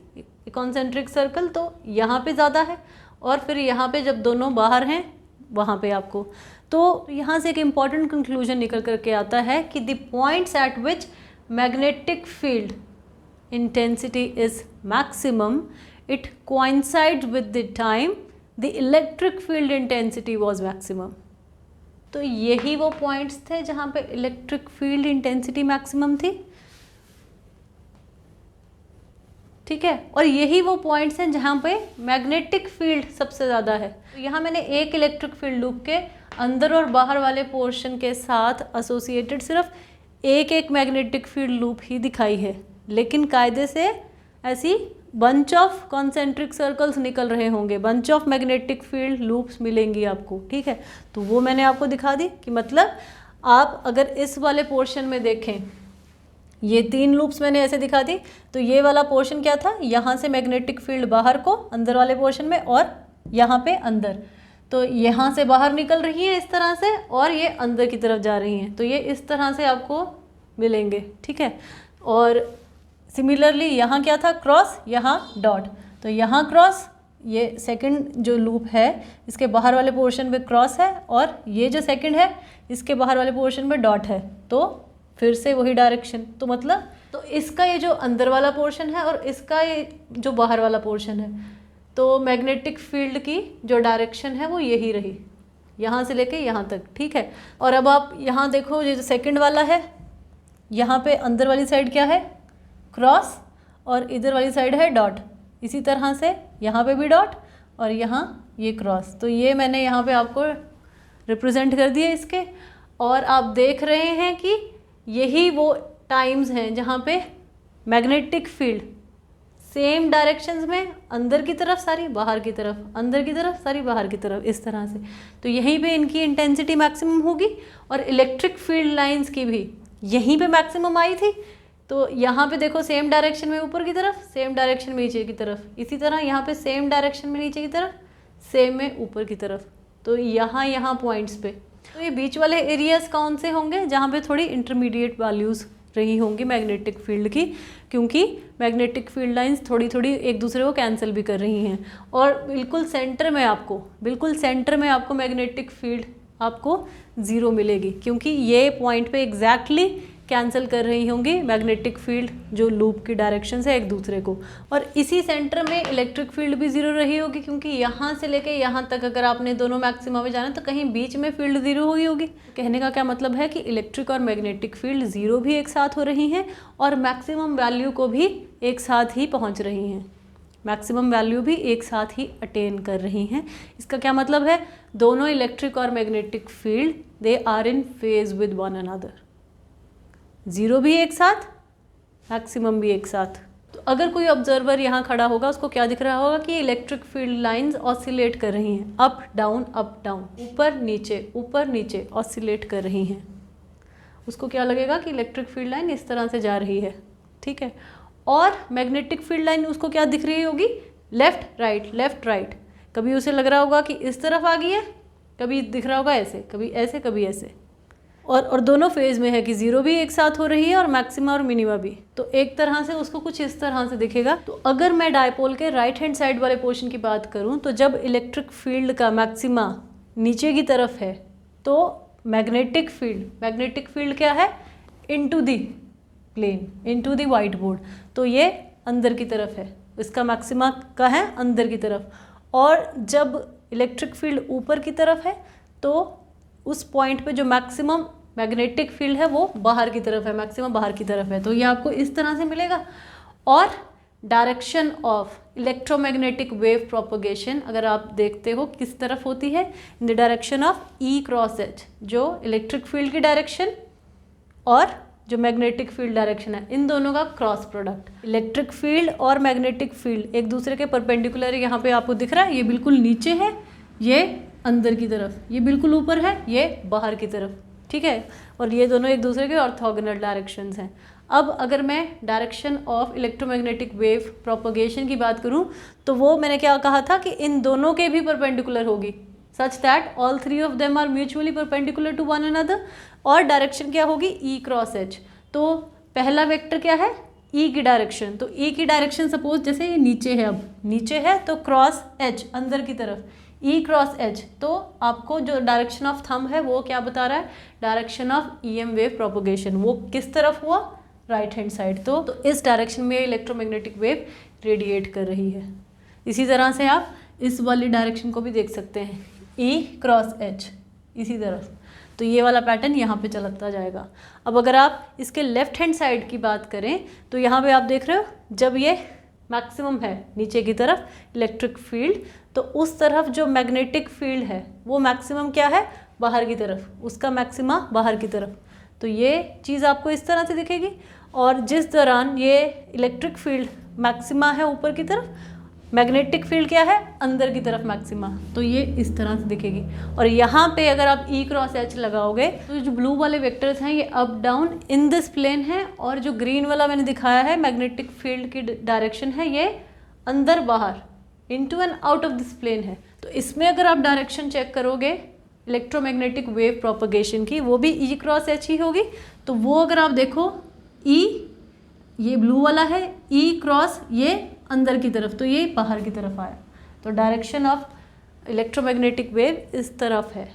कॉन्सेंट्रिक सर्कल तो यहाँ पे ज़्यादा है, और फिर यहाँ पे जब दोनों बाहर हैं वहाँ पे आपको। तो यहाँ से एक इम्पॉर्टेंट कंक्लूजन निकल करके आता है कि the points at which magnetic field intensity is maximum, it coincides with the time the electric field intensity was maximum। तो यही वो पॉइंट्स थे जहाँ पे इलेक्ट्रिक फील्ड इंटेंसिटी मैक्सिमम थी, ठीक है, और यही वो पॉइंट्स हैं जहाँ पे मैग्नेटिक फील्ड सबसे ज़्यादा है। तो यहाँ मैंने एक इलेक्ट्रिक फील्ड लूप के अंदर और बाहर वाले पोर्शन के साथ एसोसिएटेड सिर्फ एक मैग्नेटिक फील्ड लूप ही दिखाई है, लेकिन कायदे से ऐसी बंच ऑफ कॉन्सेंट्रिक सर्कल्स निकल रहे होंगे, bunch of magnetic field loops मिलेंगी आपको, ठीक है। तो वो मैंने आपको दिखा दी कि मतलब आप अगर इस वाले पोर्शन में देखें, ये 3 लूप्स मैंने ऐसे दिखा दी, तो ये वाला पोर्शन क्या था, यहाँ से मैग्नेटिक फील्ड बाहर को अंदर वाले पोर्शन में, और यहाँ पे अंदर, तो यहाँ से बाहर निकल रही है इस तरह से, और ये अंदर की तरफ जा रही हैं, तो ये इस तरह से आपको मिलेंगे, ठीक है। और सिमिलरली यहाँ क्या था, क्रॉस, यहाँ डॉट, तो यहाँ क्रॉस, ये सेकंड जो लूप है इसके बाहर वाले पोर्शन में क्रॉस है, और ये जो सेकंड है इसके बाहर वाले पोर्शन में डॉट है, तो फिर से वही डायरेक्शन। तो मतलब तो इसका ये जो अंदर वाला पोर्शन है और इसका ये जो बाहर वाला पोर्शन है, तो मैग्नेटिक फील्ड की जो डायरेक्शन है वो यही रही, यहाँ से लेके यहाँ तक, ठीक है। और अब आप यहाँ देखो, ये जो सेकंड वाला है, यहाँ पे अंदर वाली साइड क्या है, क्रॉस, और इधर वाली साइड है डॉट। इसी तरह से यहाँ पे भी डॉट और यहाँ ये क्रॉस। तो ये मैंने यहाँ पे आपको रिप्रेजेंट कर दिए इसके, और आप देख रहे हैं कि यही वो टाइम्स हैं जहाँ पे मैग्नेटिक फील्ड सेम डायरेक्शंस में, अंदर की तरफ सारी, बाहर की तरफ, अंदर की तरफ सारी, बाहर की तरफ, इस तरह से। तो यहीं पे इनकी इंटेंसिटी मैक्सिमम होगी, और इलेक्ट्रिक फील्ड लाइंस की भी यहीं पे मैक्सिमम आई थी, तो यहाँ पे देखो सेम डायरेक्शन में ऊपर की तरफ, सेम डायरेक्शन में नीचे की तरफ, इसी तरह यहाँ पे सेम डायरेक्शन में नीचे की तरफ, सेम में ऊपर की तरफ। तो यहाँ पॉइंट्स पे, तो ये बीच वाले एरियाज कौन से होंगे, जहाँ पे थोड़ी इंटरमीडिएट वैल्यूज़ रही होंगी मैग्नेटिक फील्ड की, क्योंकि मैग्नेटिक फील्ड लाइंस थोड़ी थोड़ी एक दूसरे को कैंसिल भी कर रही हैं। और बिल्कुल सेंटर में आपको मैग्नेटिक फील्ड आपको ज़ीरो मिलेगी, क्योंकि ये पॉइंट पे एग्जैक्टली कैंसिल कर रही होंगी मैग्नेटिक फील्ड जो लूप की डायरेक्शन से एक दूसरे को। और इसी सेंटर में इलेक्ट्रिक फील्ड भी ज़ीरो रही होगी, क्योंकि यहाँ से लेके यहाँ तक अगर आपने दोनों मैक्सिमा में जाना तो कहीं बीच में फील्ड ज़ीरो हुई होगी। कहने का क्या मतलब है कि इलेक्ट्रिक और मैग्नेटिक फील्ड ज़ीरो भी एक साथ हो रही हैं और मैक्सिमम वैल्यू को भी एक साथ ही पहुँच रही हैं, मैक्सिमम वैल्यू भी एक साथ ही अटेन कर रही हैं। इसका क्या मतलब है, दोनों इलेक्ट्रिक और magnetic field they are in phase with one another, zero भी एक साथ, मैक्सिमम भी एक साथ। तो अगर कोई ऑब्जर्वर यहाँ खड़ा होगा उसको क्या दिख रहा होगा कि इलेक्ट्रिक फील्ड लाइंस ऑसिलेट कर रही हैं, अप डाउन, ऊपर नीचे ऑसिलेट कर रही हैं। उसको क्या लगेगा कि इलेक्ट्रिक फील्ड लाइन इस तरह से जा रही है, ठीक है। और मैग्नेटिक फील्ड लाइन उसको क्या दिख रही होगी, लेफ्ट राइट। कभी उसे लग रहा होगा कि इस तरफ आ गई है, कभी दिख रहा होगा ऐसे, कभी ऐसे, कभी ऐसे। और दोनों फेज में है कि ज़ीरो भी एक साथ हो रही है और मैक्सिमा और मिनिमा भी। तो एक तरह से उसको कुछ इस तरह से दिखेगा। तो अगर मैं डायपोल के राइट हैंड साइड वाले पोर्शन की बात करूं, तो जब इलेक्ट्रिक फील्ड का मैक्सिमा नीचे की तरफ है तो मैग्नेटिक फील्ड क्या है, into the plane, into the white board, तो ये अंदर की तरफ है, इसका मैक्सिमा का है अंदर की तरफ। और जब इलेक्ट्रिक फील्ड ऊपर की तरफ है तो उस पॉइंट पे जो मैक्सिमम मैग्नेटिक फील्ड है वो बाहर की तरफ है, मैक्सिमम बाहर की तरफ है, तो ये आपको इस तरह से मिलेगा। और direction of electromagnetic wave propagation अगर आप देखते हो किस तरफ होती है, in the direction of E cross H, जो इलेक्ट्रिक फील्ड की डायरेक्शन और जो मैग्नेटिक फील्ड डायरेक्शन है, इन दोनों का क्रॉस प्रोडक्ट। इलेक्ट्रिक फील्ड और मैग्नेटिक फील्ड एक दूसरे के परपेंडिकुलर, यहाँ पे आपको दिख रहा है, ये बिल्कुल नीचे है, ये अंदर की तरफ, ये बिल्कुल ऊपर है, ये बाहर की तरफ, ठीक है। और ये दोनों एक दूसरे के ऑर्थोगोनल डायरेक्शंस हैं। अब अगर मैं direction of electromagnetic wave propagation की बात करूं, तो वो मैंने क्या कहा था कि इन दोनों के भी परपेंडिकुलर होगी, such that all three of them are mutually perpendicular to one another. और डायरेक्शन क्या होगी, ई क्रॉस एच। तो पहला वेक्टर क्या है, ई की डायरेक्शन, तो ई की डायरेक्शन सपोज जैसे ये नीचे है, अब नीचे है तो क्रॉस एच अंदर की तरफ, ई क्रॉस एच, तो आपको जो डायरेक्शन ऑफ थंब है वो क्या बता रहा है, direction of EM wave propagation, वो किस तरफ हुआ, राइट हैंड साइड। तो इस डायरेक्शन में इलेक्ट्रोमैग्नेटिक वेव रेडिएट कर रही है। इसी तरह से आप इस वाली डायरेक्शन को भी देख सकते हैं, ई क्रॉस एच, इसी तरफ। तो ये वाला पैटर्न यहाँ पे चलता जाएगा। अब अगर आप इसके लेफ्ट हैंड साइड की बात करें तो यहाँ पे आप देख रहे हो, जब ये मैक्सिमम है नीचे की तरफ इलेक्ट्रिक फील्ड, तो उस तरफ जो मैग्नेटिक फील्ड है वो मैक्सिमम क्या है, बाहर की तरफ, उसका मैक्सिमा बाहर की तरफ। तो ये चीज़ आपको इस तरह से दिखेगी। और जिस दौरान ये इलेक्ट्रिक फील्ड मैक्सिमा है ऊपर की तरफ, मैग्नेटिक फील्ड क्या है, अंदर की तरफ मैक्सिमा, तो ये इस तरह से दिखेगी। और यहाँ पे अगर आप ई क्रॉस एच लगाओगे तो जो ब्लू वाले वेक्टर्स हैं ये up down in this plane है, और जो ग्रीन वाला मैंने दिखाया है मैग्नेटिक फील्ड की डायरेक्शन है, ये अंदर बाहर, into and out of this plane है। तो इसमें अगर आप डायरेक्शन चेक करोगे इलेक्ट्रोमैग्नेटिक वेव प्रोपगेशन की, वो भी ई क्रॉस एच ही होगी। तो वो अगर आप देखो, ई ये ब्लू वाला है, ई क्रॉस ये अंदर की तरफ, तो ये बाहर की तरफ आया, तो डायरेक्शन ऑफ इलेक्ट्रोमैग्नेटिक वेव इस तरफ है।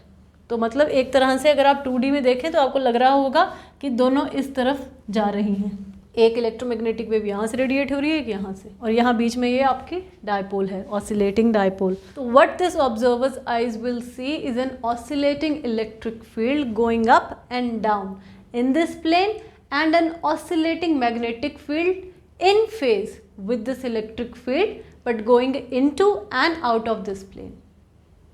तो मतलब एक तरह से अगर आप 2D में देखें तो आपको लग रहा होगा कि दोनों इस तरफ जा रही हैं, एक इलेक्ट्रोमैग्नेटिक वेव यहाँ से रेडिएट हो रही है, एक यहाँ से, और यहाँ बीच में ये आपकी डायपोल है, ऑसिलेटिंग डायपोल। तो what this observer's eyes will see is an oscillating electric field going up and down in this plane and an oscillating magnetic field in phase with this electric field but going into and out of this plane.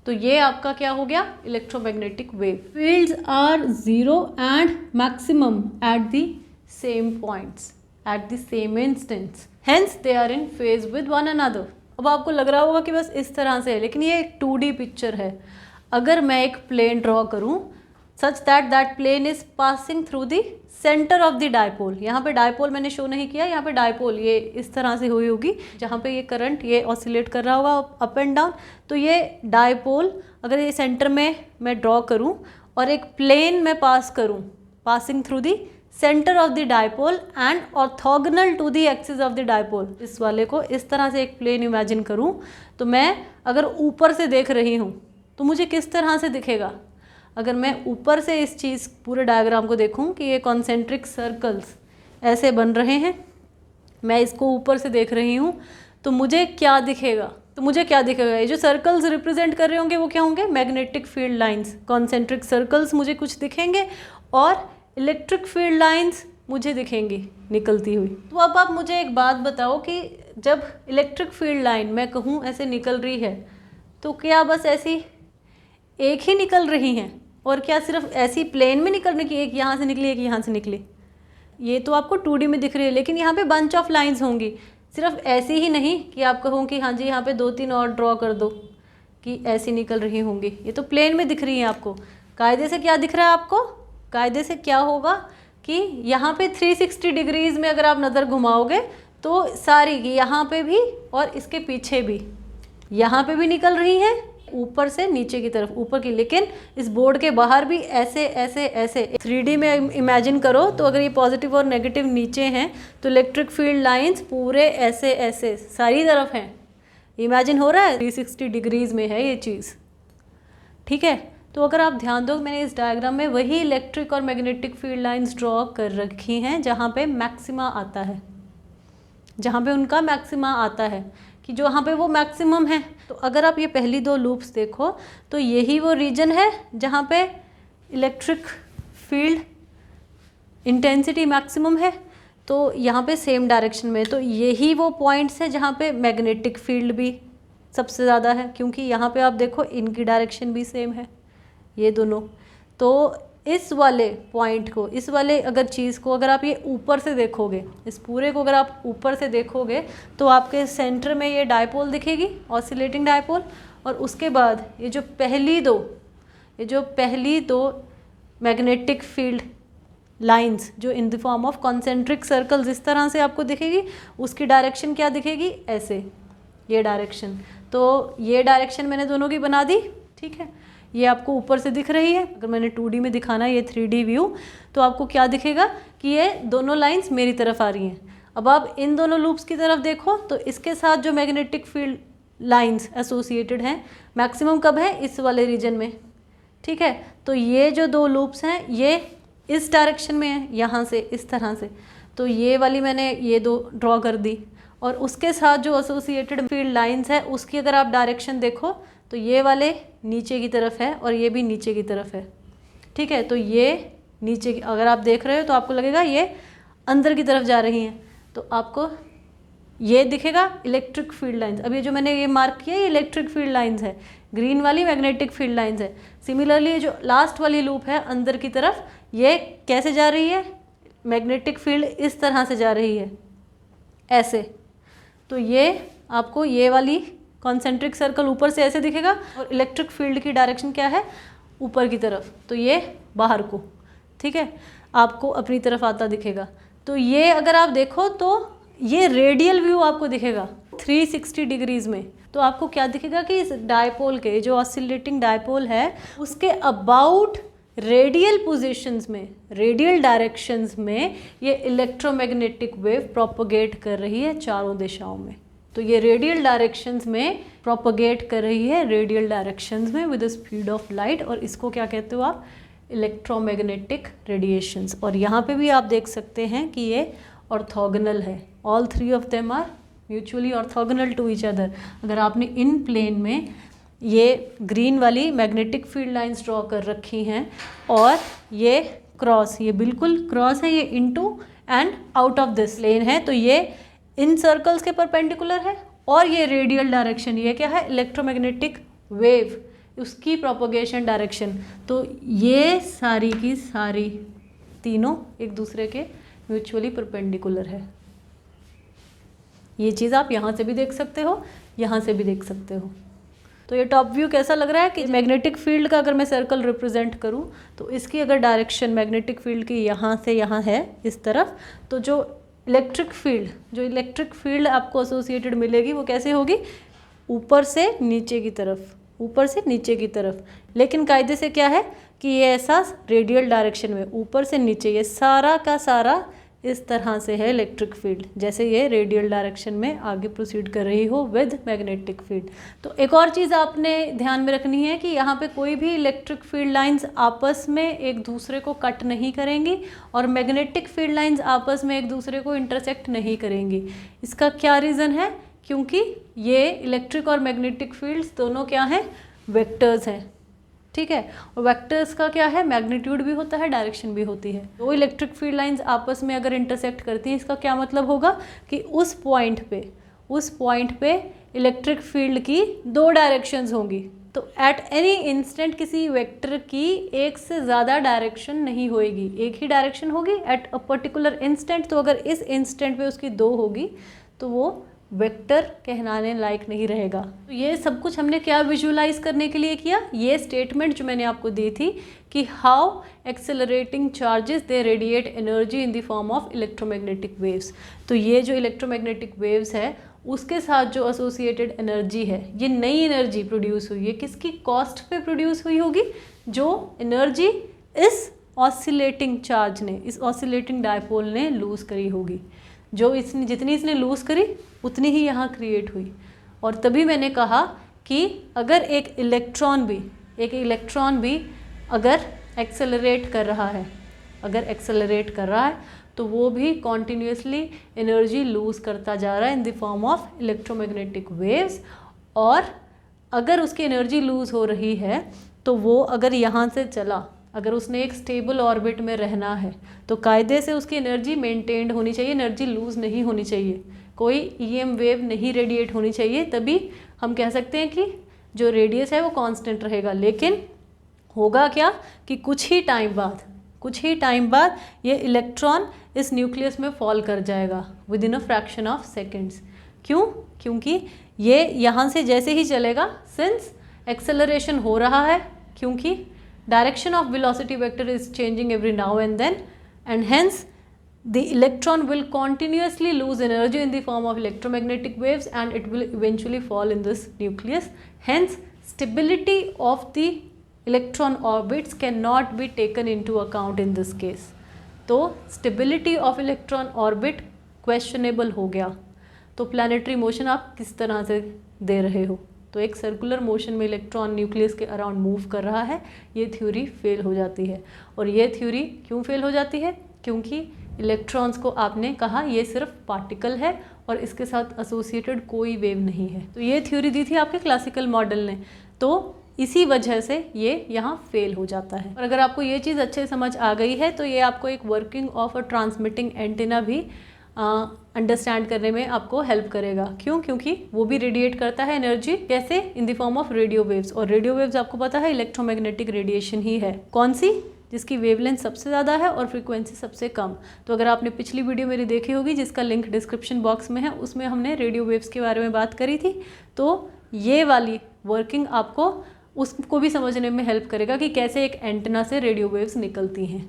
तो ये आपका क्या हो गया, electromagnetic wave. Fields are zero and maximum at the same points at the same instants, hence they are in phase with one another. अब आपको लग रहा होगा कि बस इस तरह से है, लेकिन ये एक 2D पिक्चर है। अगर मैं एक प्लेन ड्रॉ करूँ such that that plane is passing through the centre of the dipole. यहाँ पे डायपोल मैंने शो नहीं किया, यहाँ पे डायपोल ये इस तरह से हुई होगी, जहाँ पे ये करंट ये ऑसिलेट कर रहा होगा अप एंड डाउन। तो ये डायपोल अगर ये सेंटर में मैं ड्रॉ करूँ और एक प्लेन में पास करूँ, passing through the centre of the dipole and orthogonal to the axis of the dipole, इस वाले को इस तरह से एक प्लेन इमेजिन करूं, तो मैं अगर ऊपर से देख रही हूं तो मुझे किस तरह से दिखेगा। अगर मैं ऊपर से इस चीज़ पूरे डायग्राम को देखूं कि ये कॉन्सेंट्रिक सर्कल्स ऐसे बन रहे हैं, मैं इसको ऊपर से देख रही हूं, तो मुझे क्या दिखेगा, ये जो सर्कल्स रिप्रेजेंट कर रहे होंगे वो क्या होंगे, magnetic field lines. Concentric circles मुझे कुछ दिखेंगे और इलेक्ट्रिक फील्ड लाइंस मुझे दिखेंगी निकलती हुई। तो अब आप मुझे एक बात बताओ कि जब इलेक्ट्रिक फील्ड लाइन मैं कहूँ ऐसे निकल रही है, तो क्या बस ऐसी एक ही निकल रही हैं, और क्या सिर्फ ऐसी प्लेन में निकलने की, एक यहाँ से निकली एक यहाँ से निकली, ये तो आपको 2D में दिख रही है, लेकिन यहाँ पे बंच ऑफ लाइंस होंगी। सिर्फ ऐसी ही नहीं कि आप कहो कि हाँ जी यहाँ पे 2-3 और ड्रॉ कर दो कि ऐसी निकल रही होंगी, ये तो प्लेन में दिख रही हैं आपको। कायदे से क्या दिख रहा है आपको, कायदे से क्या होगा कि यहाँ पे 360 डिग्रीज़ में अगर आप नज़र घुमाओगे तो सारी की यहाँ पे भी और इसके पीछे भी, यहाँ पे भी निकल रही हैं ऊपर से नीचे की तरफ, ऊपर की, लेकिन इस बोर्ड के बाहर भी ऐसे ऐसे ऐसे 3D में इमेजिन करो। तो अगर ये पॉजिटिव और नेगेटिव नीचे हैं तो इलेक्ट्रिक फील्ड लाइंस पूरे ऐसे ऐसे सारी तरफ हैं। इमेजिन हो रहा है 360 डिग्रीज़ में है ये चीज़, ठीक है। तो अगर आप ध्यान दो, मैंने इस डायग्राम में वही इलेक्ट्रिक और मैग्नेटिक फील्ड लाइंस ड्रॉ कर रखी हैं जहाँ पे मैक्सिमा आता है, जहाँ पे उनका मैक्सिमा आता है कि जो वहाँ पे वो मैक्सिमम है। तो अगर आप ये पहली 2 लूप्स देखो तो यही वो रीजन है जहाँ पे इलेक्ट्रिक फील्ड इंटेंसिटी मैक्सिमम है, तो यहाँ पे सेम डायरेक्शन में। तो यही वो पॉइंट्स है जहाँ पे मैग्नेटिक फील्ड भी सबसे ज़्यादा है, क्योंकि यहाँ पे आप देखो इनकी डायरेक्शन भी सेम है, ये दोनों। तो इस वाले पॉइंट को, इस वाले अगर चीज़ को अगर आप ये ऊपर से देखोगे, इस पूरे को अगर आप ऊपर से देखोगे तो आपके सेंटर में ये डायपोल दिखेगी, ऑसिलेटिंग डायपोल, और उसके बाद ये जो पहली दो मैग्नेटिक फील्ड लाइंस जो इन the form of concentric circles इस तरह से आपको दिखेगी, उसकी डायरेक्शन क्या दिखेगी, ऐसे, ये डायरेक्शन। तो ये डायरेक्शन मैंने दोनों की बना दी, ठीक है। ये आपको ऊपर से दिख रही है, अगर मैंने 2D में दिखाना है ये 3D व्यू, तो आपको क्या दिखेगा कि ये दोनों लाइंस मेरी तरफ आ रही हैं। अब आप इन दोनों लूप्स की तरफ देखो तो इसके साथ जो मैग्नेटिक फील्ड लाइंस एसोसिएटेड हैं मैक्सिमम कब है, इस वाले रीजन में, ठीक है। तो ये जो 2 लूप्स हैं ये इस डायरेक्शन में है, यहाँ से इस तरह से, तो ये वाली मैंने ये 2 ड्रॉ कर दी, और उसके साथ जो एसोसिएटेड फील्ड लाइंस है उसकी अगर आप डायरेक्शन देखो तो ये वाले नीचे की तरफ है और ये भी नीचे की तरफ है, ठीक है। तो ये नीचे की अगर आप देख रहे हो तो आपको लगेगा ये अंदर की तरफ जा रही हैं, तो आपको ये दिखेगा इलेक्ट्रिक फील्ड लाइंस। अब ये जो मैंने ये मार्क किया ये इलेक्ट्रिक फील्ड लाइंस है, ग्रीन वाली मैग्नेटिक फील्ड लाइंस है। सिमिलरली ये जो लास्ट वाली लूप है अंदर की तरफ, ये कैसे जा रही है, मैग्नेटिक फील्ड इस तरह से जा रही है, ऐसे। तो ये आपको ये वाली कॉन्सेंट्रिक सर्कल ऊपर से ऐसे दिखेगा, और इलेक्ट्रिक फील्ड की डायरेक्शन क्या है, ऊपर की तरफ, तो ये बाहर को, ठीक है, आपको अपनी तरफ आता दिखेगा। तो ये अगर आप देखो तो ये रेडियल व्यू आपको दिखेगा 360 डिग्रीज़ में। तो आपको क्या दिखेगा कि इस डायपोल के, जो ऑसिलेटिंग डायपोल है, उसके अबाउट रेडियल पोजीशंस में, रेडियल डायरेक्शंस में ये इलेक्ट्रोमैग्नेटिक वेव प्रोपोगेट कर रही है चारों दिशाओं में। तो ये रेडियल डायरेक्शंस में प्रोपोगेट कर रही है, रेडियल डायरेक्शंस में with the speed of light, और इसको क्या कहते हो आप, इलेक्ट्रोमैग्नेटिक रेडिएशंस। और यहाँ पे भी आप देख सकते हैं कि ये ऑर्थोगोनल है, all 3 of them are mutually orthogonal to each other. अगर आपने इन प्लेन में ये ग्रीन वाली मैग्नेटिक फील्ड लाइंस ड्रॉ कर रखी हैं, और ये क्रॉस, ये बिल्कुल क्रॉस है, ये into and out of this plane है, तो ये इन सर्कल्स के परपेंडिकुलर है, और ये रेडियल डायरेक्शन, ये क्या है, इलेक्ट्रोमैग्नेटिक वेव, उसकी प्रोपोगेशन डायरेक्शन। तो ये सारी की सारी तीनों एक दूसरे के म्यूचुअली परपेंडिकुलर है। ये चीज़ आप यहाँ से भी देख सकते हो, यहाँ से भी देख सकते हो। तो ये टॉप व्यू कैसा लग रहा है कि मैग्नेटिक फील्ड का अगर मैं सर्कल रिप्रेजेंट करूँ तो इसकी अगर डायरेक्शन मैग्नेटिक फील्ड की यहाँ से यहाँ है इस तरफ, तो जो इलेक्ट्रिक फील्ड आपको एसोसिएटेड मिलेगी वो कैसे होगी, ऊपर से नीचे की तरफ, ऊपर से नीचे की तरफ। लेकिन कायदे से क्या है कि ये ऐसा रेडियल डायरेक्शन में ऊपर से नीचे, ये सारा का सारा इस तरह से है इलेक्ट्रिक फील्ड, जैसे ये रेडियल डायरेक्शन में आगे प्रोसीड कर रही हो विद मैग्नेटिक फील्ड। तो एक और चीज़ आपने ध्यान में रखनी है कि यहाँ पे कोई भी इलेक्ट्रिक फील्ड लाइंस आपस में एक दूसरे को कट नहीं करेंगी और मैग्नेटिक फील्ड लाइंस आपस में एक दूसरे को इंटरसेक्ट नहीं करेंगी। इसका क्या रीज़न है, क्योंकि ये इलेक्ट्रिक और मैग्नेटिक फील्ड्स दोनों क्या हैं, वेक्टर्स हैं, ठीक है। और वेक्टर्स का क्या है, मैग्नीट्यूड भी होता है, डायरेक्शन भी होती है। दो इलेक्ट्रिक फील्ड लाइंस आपस में अगर इंटरसेक्ट करती हैं, इसका क्या मतलब होगा कि उस पॉइंट पे इलेक्ट्रिक फील्ड की दो डायरेक्शंस होंगी। तो एट एनी इंस्टेंट किसी वेक्टर की एक से ज़्यादा डायरेक्शन नहीं होएगी, एक ही डायरेक्शन होगी एट अ पर्टिकुलर इंस्टेंट। तो अगर इस इंस्टेंट पे उसकी दो होगी तो वो वेक्टर कहलाने लायक नहीं रहेगा। तो ये सब कुछ हमने क्या विजुलाइज करने के लिए किया, ये स्टेटमेंट जो मैंने आपको दी थी कि how accelerating charges they radiate energy in the form of electromagnetic waves. तो ये जो इलेक्ट्रोमैग्नेटिक वेव्स है उसके साथ जो एसोसिएटेड एनर्जी है, ये नई एनर्जी प्रोड्यूस हुई है, किसकी कॉस्ट पे प्रोड्यूस हुई होगी, जो एनर्जी इस ऑसिलेटिंग चार्ज ने, इस ऑसिलेटिंग डायपोल ने लूज़ करी होगी। जो इसने जितनी इसने लूज़ करी उतनी ही यहाँ क्रिएट हुई। और तभी मैंने कहा कि अगर एक इलेक्ट्रॉन भी अगर एक्सेलरेट कर रहा है, तो वो भी कॉन्टिन्यूसली एनर्जी लूज़ करता जा रहा है इन the form of electromagnetic waves. और अगर उसकी एनर्जी लूज़ हो रही है तो वो अगर यहाँ से चला, अगर उसने एक स्टेबल ऑर्बिट में रहना है तो कायदे से उसकी एनर्जी मेंटेन्ड होनी चाहिए, एनर्जी लूज़ नहीं होनी चाहिए, कोई ईएम वेव नहीं रेडिएट होनी चाहिए। तभी हम कह सकते हैं कि जो रेडियस है वो कांस्टेंट रहेगा। लेकिन होगा क्या कि कुछ ही टाइम बाद ये इलेक्ट्रॉन इस न्यूक्लियस में फॉल कर जाएगा with in a fraction of seconds. क्यों? क्योंकि ये यहाँ से जैसे ही चलेगा, सिंस एक्सेलरेशन हो रहा है, क्योंकि direction of velocity vector is changing every now and then, and hence the electron will continuously lose energy in the form of electromagnetic waves and it will eventually fall in this nucleus. Hence stability of the electron orbits cannot be taken into account in this case. तो stability of electron orbit questionable हो गया। तो planetary motion आप किस तरह से दे रहे हो, तो एक सर्कुलर मोशन में इलेक्ट्रॉन न्यूक्लियस के अराउंड मूव कर रहा है, ये थ्योरी फेल हो जाती है। और ये थ्योरी क्यों फेल हो जाती है, क्योंकि इलेक्ट्रॉन्स को आपने कहा ये सिर्फ पार्टिकल है और इसके साथ एसोसिएटेड कोई वेव नहीं है। तो ये थ्योरी दी थी आपके क्लासिकल मॉडल ने, तो इसी वजह से ये यहाँ फेल हो जाता है। और अगर आपको ये चीज़ अच्छे समझ आ गई है तो ये आपको एक working of a transmitting antenna भी अंडरस्टैंड करने में आपको हेल्प करेगा। क्यों? क्योंकि वो भी रेडिएट करता है एनर्जी, कैसे, इन the form of radio waves. और रेडियो वेव्स आपको पता है इलेक्ट्रोमैग्नेटिक रेडिएशन ही है। कौन सी? जिसकी वेवलेंथ सबसे ज़्यादा है और फ्रीक्वेंसी सबसे कम। तो अगर आपने पिछली वीडियो मेरी देखी होगी जिसका लिंक डिस्क्रिप्शन बॉक्स में है, उसमें हमने रेडियो वेव्स के बारे में बात करी थी। तो ये वाली वर्किंग आपको उसको भी समझने में हेल्प करेगा कि कैसे एक एंटेना से रेडियो वेव्स निकलती हैं।